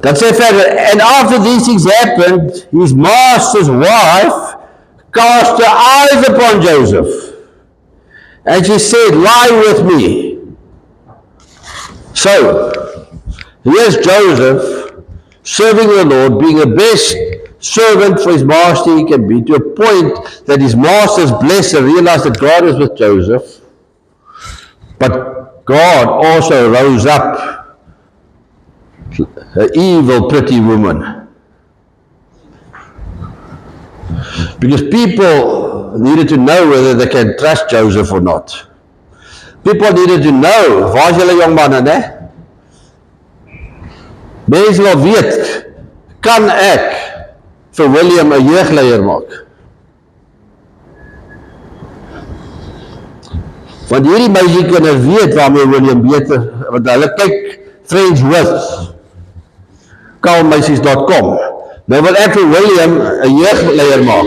Dan sê verder, and after these things happened, his master's wife cast her eyes upon Joseph. And she said, lie with me. So, here's Joseph serving the Lord, being the best servant for his master he can be, to a point that his master's blessed and realized that God is with Joseph. But God also rose up an evil, pretty woman. Because people needed to know whether they can trust Joseph or not. People needed to know, waar is julle jong manne, ne? Mense wil weet, kan ek vir William 'n jeugleier maak? Want hierdie meisiekinders weet waarmee William beter, want hulle kyk friendswith.calmmeisies.com. Nou wil ek vir William 'n jeugleier maak.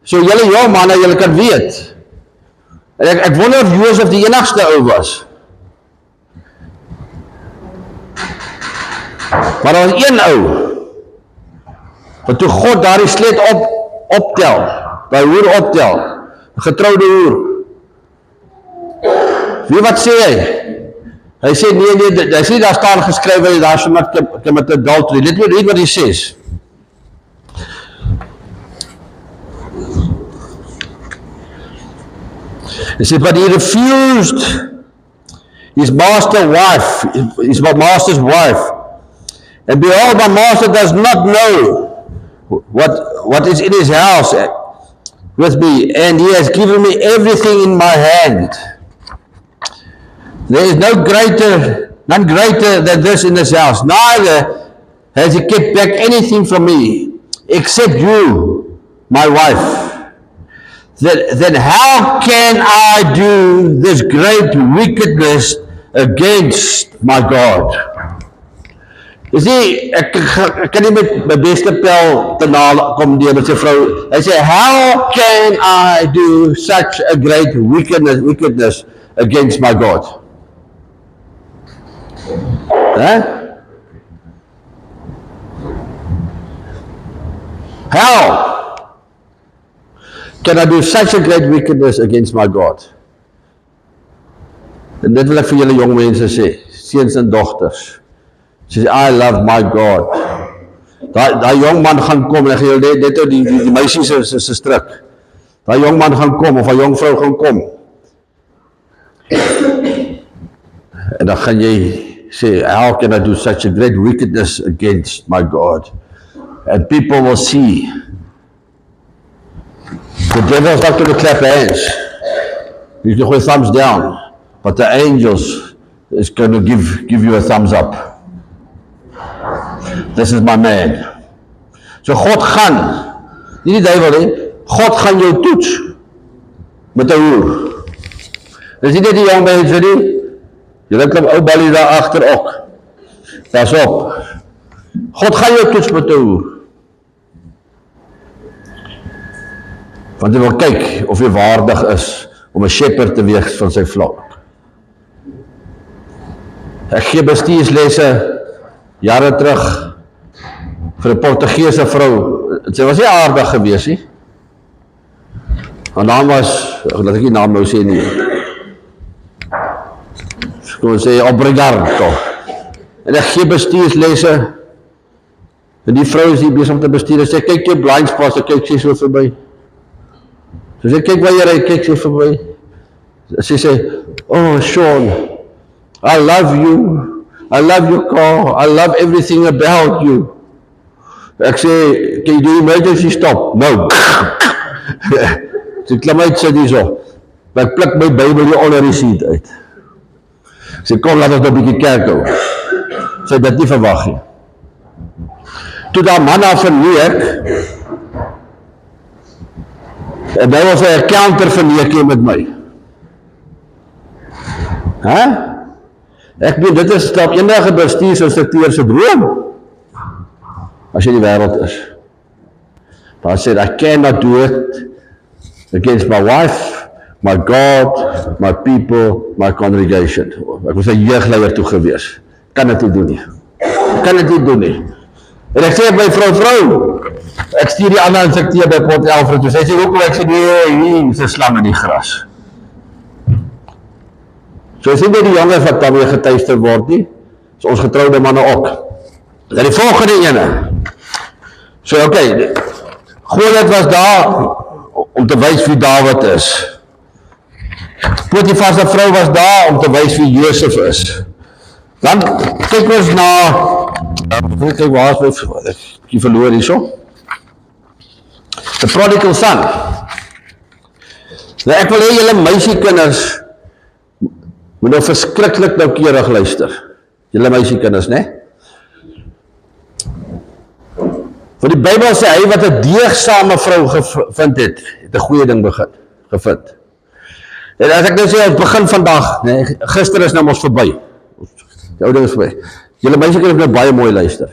So julle jong manne, julle kan weet. En ek wonder of Josef die enigste ou was. Maar daar was een ou, want toe God daardie slet optel, daai hoer optel, getroude hoer. Wie wat sê hy? Hy sê nee, hy sê daar staan geskrywe, daar is not commit adultery. Let me read what he says. He said, but he refused his master's wife. And behold, my master does not know what is in his house with me, and he has given me everything in my hand. There is none greater than this in this house. Neither has he kept back anything from me, except you, my wife. Then how can I do this great wickedness against my God? You see, ek kan nie met my beste pel te na kom deur met sy vrou. Hy sê, how can I do such a great wickedness against my God? Huh? How can I do such a great wickedness against my God? En dit wil ek vir julle jong mense sê, seuns en dogters. Sê, I love my God. Daai jong man gaan kom, en ek gaan julle net die meisie se stryk. Daai jong man gaan kom, of daai jong vrou gaan kom. En dan gaan jy sê, how can I do such a great wickedness against my God? And people will see. The devil's not going to clap hands. He's going to go thumbs down. But the angels is going to give you a thumbs up. This is my man. So God gaan, nie die duivel nie, God gaan jou toets met 'n hoer. Dis nie net die jong mense nie, julle klop ou ballie daar agter ook. Pas op. God gaan jou toets met 'n hoer. Want hy wil kyk of jy waardig is om 'n shepherd te wees van sy flock. Ek gee bestuurslesse jare terug vir 'n Portugese vrou. Sy was nie aardig gewees nie. Haar naam was, laat ek die naam nou sê nie. Kom ons sê Obrigado. En ek gee bestuurslesse. En die vrou is hier besig om te bestuur. Sy sê, kyk jou blind spots, kyk sy so verby. So sê, kyk waar jy ry, kyk sy verby. Sy sê, oh Sean, I love you. I love your car. I love everything about you. Ek sê, can you do emergency stop? No. Sy klim uit, sit hier so. Ek pluk my Bybel hier onder die seat uit. Sy kom, laat ons nou 'n bietjie kerk hou. Sy het dit nie verwag nie. Toe daar man af verneek, en hy was 'n counter verneek met my. Ek bedoel, dit is dalk enige bestuursinstrukteur se droom. As jy in die wêreld is. But I said, I cannot do it against my wife, my God, my people, my congregation. Ek was 'n jeugleier toe gewees. Kan dit nie doen nie. Kan dit nie doen nie. En ek sê my vrou, ek stuur die ander instrukteur by Port Elfrid toe. Sy sê, hoekom? Ek sê, nee, is 'n slang in die gras. So is nie die jonges wat daarmee getuister word nie, is ons getroude manne ook. En die volgende ene. So okay, Goliat was daar om te wys wie Dawid is. Potifar se vrou was daar om te wys wie Josef is. Dan kyk ons na, kyk waar is my verloor hierso. The prodigal son. Nou ek wil hê julle meisiekinders moet nou verskriklik noukeurig luister. Julle meisiekinders, né? Want die Bybel sê hy wat 'n deegsame vrou gevind het 'n goeie ding gevind. En as ek nou sê op begin vandag, né, gister is nou ons verby. Die ou ding is verby. Julle meisiekinders moet nou baie mooi luister.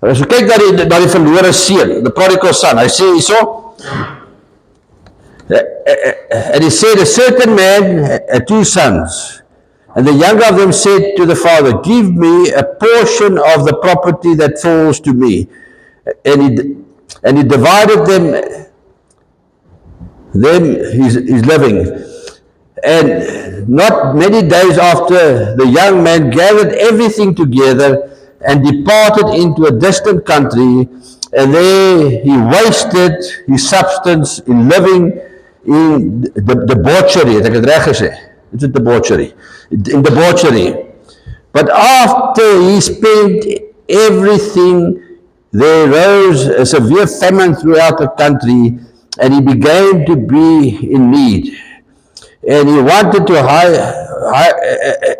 As jy kyk na die verlore seun, the prodigal son, hy sê hierso, and he said, a certain man had 2 sons, and the younger of them said to the father, give me a portion of the property that falls to me. And he divided them his living. And not many days after, the young man gathered everything together and departed into a distant country, and there he wasted his substance in living in the debauchery. Het ek het reg gesê? Dit is debauchery. In debauchery. But after he spent everything, there rose a severe famine throughout the country, and he began to be in need. and he wanted to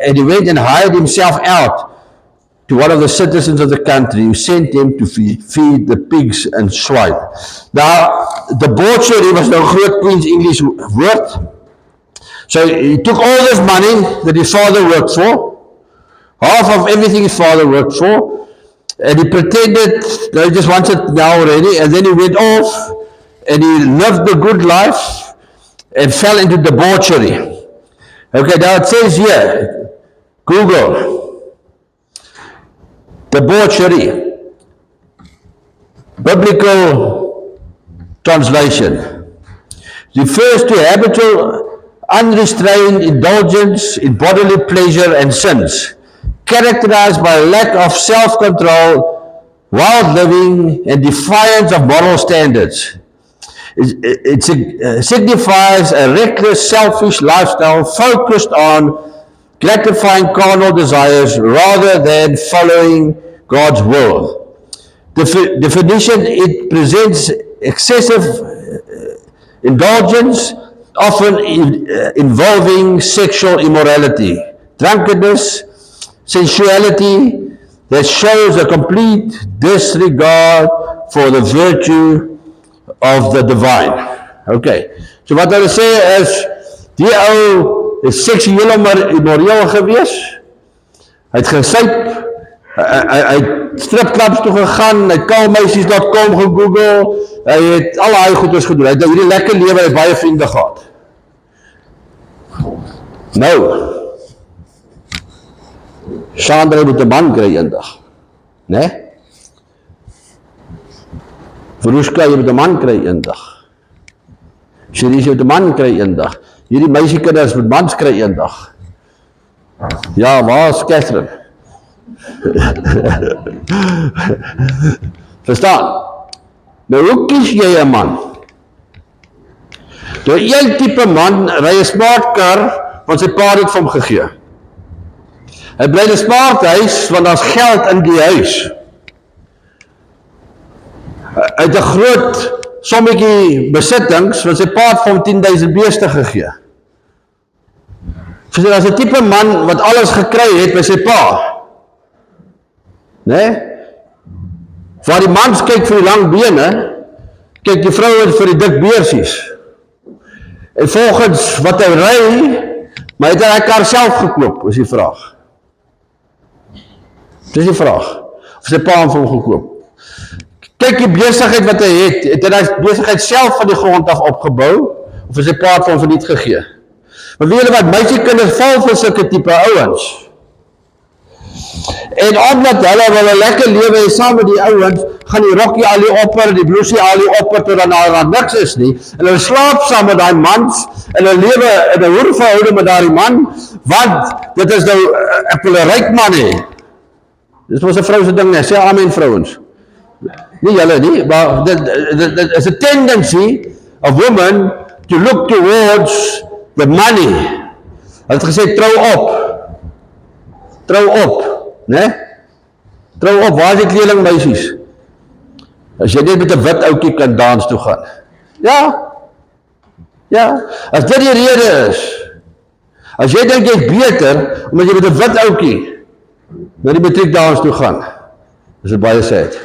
and he went and hired himself out to one of the citizens of the country who sent him to feed the pigs and swine. Now, debauchery was no groot Queen's English word. So he took all this money that his father worked for, half of everything his father worked for, and he pretended that he just wants it now already, and then he went off and he lived a good life and fell into debauchery. Okay, now it says here, Google, debauchery, biblical translation, refers to habitual, unrestrained indulgence in bodily pleasure and sins, characterized by lack of self-control, wild living, and defiance of moral standards. It signifies a reckless, selfish lifestyle focused on gratifying carnal desires rather than following God's will. The definition, it presents excessive indulgence, often involving sexual immorality, drunkenness, sensuality that shows a complete disregard for the virtue of the divine. Okay, so wat hulle sê is, die ou is seksueel immoreel gewees, hy het gesuip, hy het stripclubs toe gegaan, hy het kalmeisies.com gegoogel, hy het al die goeders gedoen, hy het hierdie lekker lewe, hy het baie vriende gehad. Nou, Sandra moet 'n man kry eendag, né? Veruska, jy moet 'n man kry eendag. Shirish, jy moet 'n man kry eendag. Hierdie meisiekinders moet mans kry eendag. Ja, waar is Catherine? Verstaan? Nou, hoe kies jy 'n man? Nou, een type man ry 'n smart car, want sy pa het vir hom gegee. Hy bly in 'n smart huis, want daar's geld in die huis. Hy het 'n groot sommetjie besittings, want sy pa het vir hom 10.000 beeste gegee. So daar's 'n tipe man wat alles gekry het by sy pa. Né? Waar die mans kyk vir die lang bene, kyk die vrouens vir die dik beersies. En volgens wat hy ry, maar het hy kar self gekoop, is die vraag. Dis die vraag. Of sy pa hom vir hom gekoop. Kyk die besigheid wat hy het hy die besigheid self van die grond af opgebou, of is sy pa het vir hom verniet gegee. Maar weet julle wat, meisiekinders val vir sulke tipe ouens. En omdat hulle wil 'n lekker lewe hê saam met die ouens, gaan die rokkie al die opper, die blousie al die opper, tot dan daar niks is nie, en hulle slaap saam met daai mans, en hulle lewe in 'n hoerverhouding met daai man, want dit is nou, ek wil 'n ryk man hê. Dis mos 'n vrou se ding, sê amen vrouens. Nie julle nie, maar dit is a tendency of women to look towards the money. Hulle het gesê, trou op, né? Trou op, waar is die kleerling meisies? As jy net met 'n wit ouetjie kan dans toe gaan. Ja, as dit die rede is, as jy dink jy is beter, omdat jy met 'n wit ouetjie na die matriekdans toe gaan, is dit baie sad.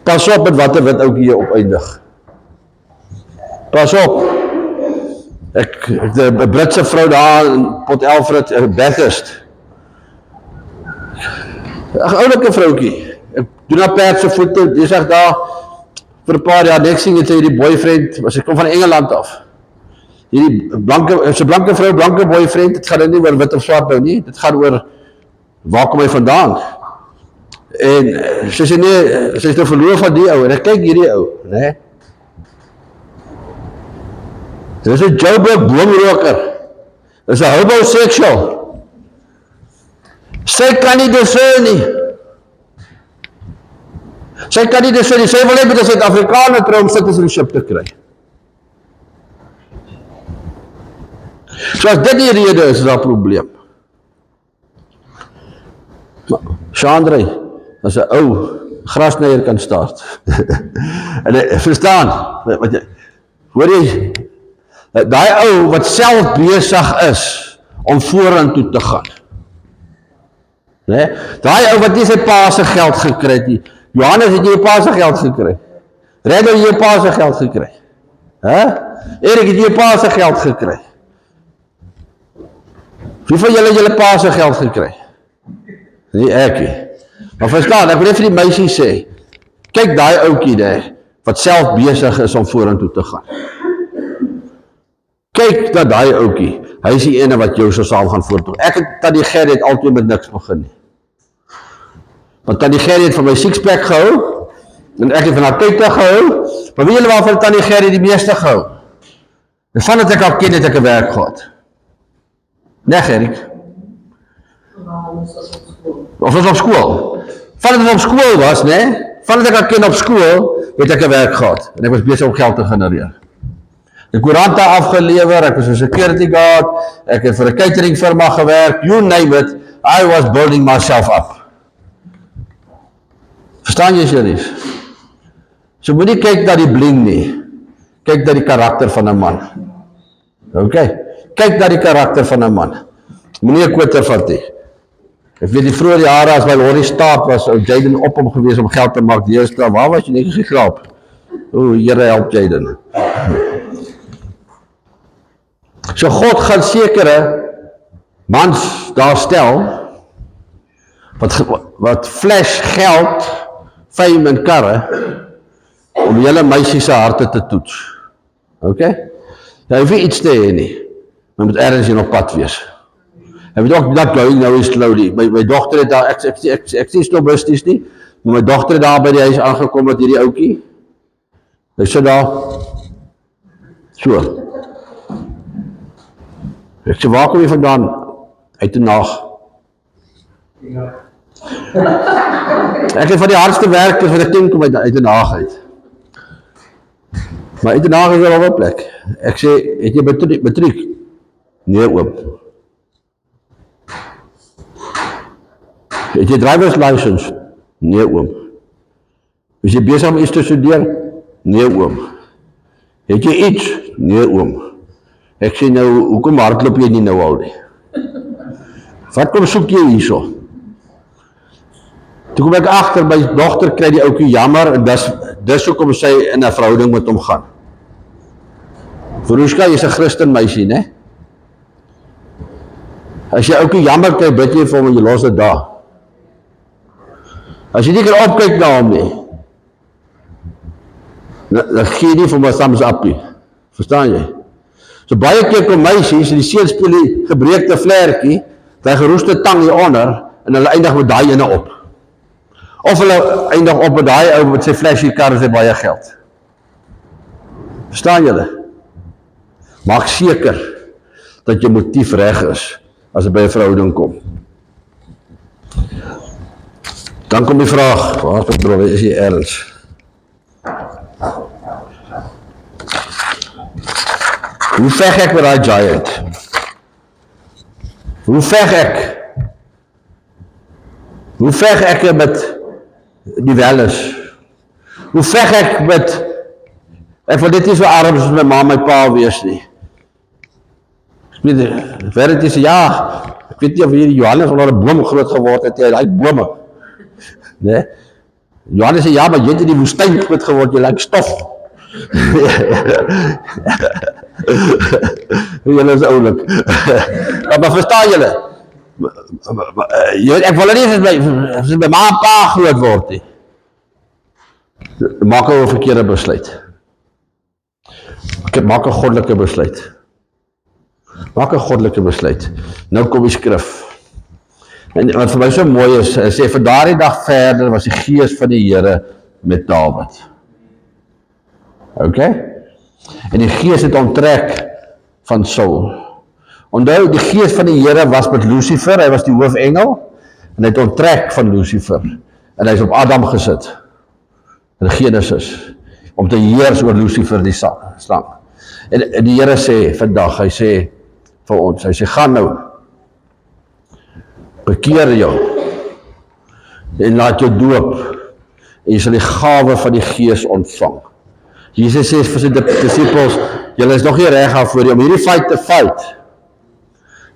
Pas op met watter wit ouetjie jy opeindig. Pas op. Ek 'n Britse vrou daar in Port Alfred, Bathurst. 'n oulike vroutjie. Ek doen haar perdse voete, die sê daar vir 'n paar jaar, niks sien het sy hierdie boyfriend, sy kom van Engeland af. Hierdie blanke vrou, blanke boyfriend, dit gaan nie oor wit of swart nou nie, dit gaan oor waar kom hy vandaan. En sy sê nee, sy is nou verloof van die ou, en ek kyk hierdie ou, né? Dit is 'n Joburg boomroker. Dit is 'n homosexual. Sy kan nie discern nie. Sy kan nie discern nie. Sy wil net met 'n Suid-Afrikaner trou om citizenship te kry. So as dit die rede is daar 'n probleem. Chandra, as 'n ou grasnyer kan start. En verstaan, wat jy, hoor jy, Daai ou wat self besig is om vorentoe te gaan. Nee? Daai ou wat nie sy pa se geld gekry het nie. Johannes, het jy jou pa se geld gekry? Redder, het jy jou pa se geld gekry? Erik, het jy jou pa se geld gekry? Wie van julle het julle pa se geld gekry? Nee, ek nie. Maar verstaan, ek wil net vir die meisie sê, kyk daai ouetjie daar, wat self besig is om vorentoe te gaan. Kyk dat daai ouetjie, hy is die ene wat jou so saam gaan vorentoe. Ek het Tannie Gerrit altyd met niks begin nie. Want Tannie Gerrit het van my sixpack gehou, en ek het van haar tyd gehou, maar weet julle waarvan Tannie Gerrit die meeste gehou? En vandat ek al ken het ek 'n werk gehad. Nee, Gerrit? Of was op skool? Vandat ek op skool was, nee? Vandat ek al ken op skool, het ek 'n werk gehad. En ek was besig om geld te genereer. Die koerante afgelewer, ek was 'n security guard, ek het vir 'n catering firma gewerk, you name it, I was building myself up. Verstaan jy, Cheries? So moet nie kyk na die bling nie, kyk na die karakter van 'n man. Ok, kyk na die karakter van 'n man. Moenie 'n kwoter vat nie. Ek weet die vroeër jare as by Lorry Staat was, ou Jaden op hom gewees om geld te maak, deesdae, waar was jy nie geslaap? O, Here help Jaden. So God gaan sekere mans daar stel, wat flash geld, fame en karre, om julle meisie se harte te toets. Ok? Jy hoef nie iets te hê nie, maar moet ergens hier op pad wees. Hy weet ook not going now slowly. My dogter het daar, ek sê snobisties nie, maar my dogter het daar by die huis aangekom met hierdie ouetjie. Hy sit daar, so. Ek sê, waar kom jy vandaan? Uit die Haag. Ek het van die hardste werkers wat ek ken kom uit die Haag uit. Maar uit die Haag is wel op 'n plek. Ek sê, het jy matriek? Nee, oom. Het jy driver's license? Nee, oom. Is jy besig om iets te studeer? Nee, oom. Het jy iets? Nee, oom. Ek sê nou, hoekom hardloop jy nie nou al nie? Wat kom soek jy hierso? Toe kom ek agter, my dogter kry die ouetjie jammer, en dis hoekom sy in 'n verhouding met hom gaan. Veroeska, jy's 'n Christen meisie, né? As jy ouetjie jammer kry, bid jy vir hom en jy los dit daar. As jy nie kan opkyk na hom nie, dan gee jy nie vir my thumbs up nie. Verstaan jy? So baie keer kom meisies, en die seun speel die gebreekte vlerkie, die geroeste tang hieronder, en hulle eindig met daai ene op. Of hulle eindig op met daai ou met sy flashy kar en sy baie geld. Verstaan julle? Maak seker dat jou motief reg is as jy by 'n verhouding kom. Dan kom die vraag, waar is jy erns? Hoe veg ek met daai giant? Hoe veg ek? Hoe veg ek met die wellers? Hoe veg ek met, ek wil dit nie so arm soos my ma en my pa wees nie. Ek weet, Verret sê, ja, ek weet nie of hier Johannes onder 'n boom groot geword het, hy like bome. Nee? Johannes sê, ja, maar jy het in die woestyn groot geword, jy like stof. Julle is oulik. Maar verstaan julle? Ek wil nie as my ma en pa groot word nie. Maak 'n verkeerde besluit. Maak 'n goddelike besluit. Maak 'n goddelike besluit. Nou kom die skrif. En wat vir my so mooi is, hy sê, van daardie dag verder was die gees van die Here met Dawid. Ok? En die gees het onttrek van Saul. Onthou, die gees van die Here was met Lucifer, hy was die hoofengel, en hy het onttrek van Lucifer, en hy is op Adam gesit, in Genesis, om te heers oor Lucifer die slang. En die Here sê, vandag, hy sê vir ons, hy sê, gaan nou, bekeer jou, en laat jou doop, en jy sal die gawe van die gees ontvang. Jesus sê vir sy disciples, julle is nog nie reg daarvoor om hierdie fight te fight.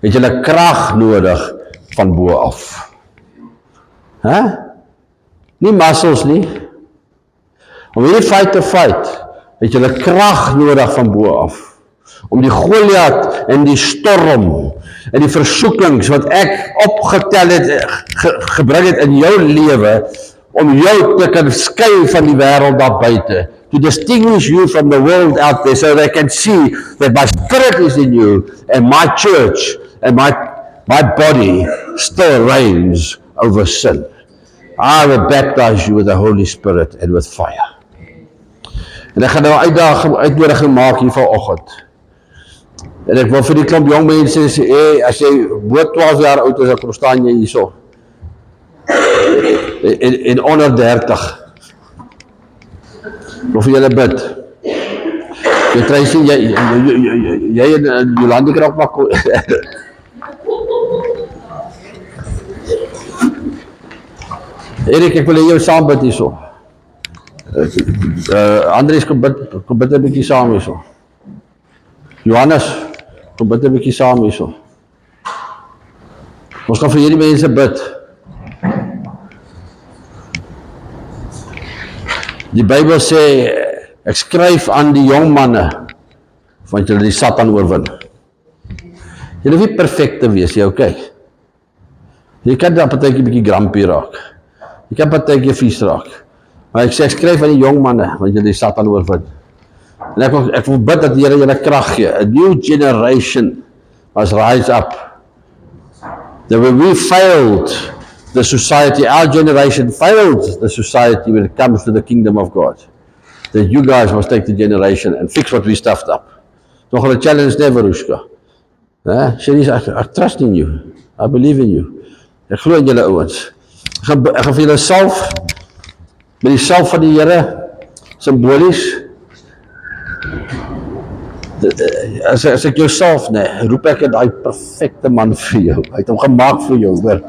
Het julle krag nodig van bo af. Nie muscles nie. Om hierdie fight te fight, het julle krag nodig van bo af. Om die Goliat en die storm en die versoekings wat ek opgetel het, gebring het in jou lewe, om jou te kan skei van die wêreld daar buite, to distinguish you from the world out there, so they can see that my spirit is in you, and my church and my body still reigns over sin. I will baptize you with the Holy Spirit and with fire. En ek gaan nou uitnodiging maak hier vanoggend. En ek wil vir die klomp jong mense sê, as jy bo 12 jaar oud is, dan staan jy hierso. En onder 30. Of jy hulle bid. Jy try sien, jy en Jolande kan ook maar Erik, ek wil jou saam bid hierso. Andries, kom bid 'n bietjie saam hierso. Johannes, kom bid 'n bietjie saam hierso. Ons gaan vir hierdie mense bid. Die Bybel sê, ek skryf aan die jong manne, want julle die Satan oorwin. Julle hoef nie perfek te wees, jy okay? Jy kan dan partytjie bietjie grumpy raak. Jy kan partytjie vies raak. Maar ek sê, ek skryf aan die jong manne, want julle die Satan oorwin. En ek wil bid dat die Here julle krag gee. A new generation must rise up. That when we failed the society, our generation failed the society when it comes to the kingdom of God. That you guys must take the generation and fix what we stuffed up. Nog een challenge there, Verushka. Shanice, I trust in you. I believe in you. Ek glo in julle ouens. Ek gaan vir julle salf, met die salf van die Here, symbolies. As ek jou salf, roep ek daai perfekte man vir jou. Hy het hom gemaak vir jou, hoor.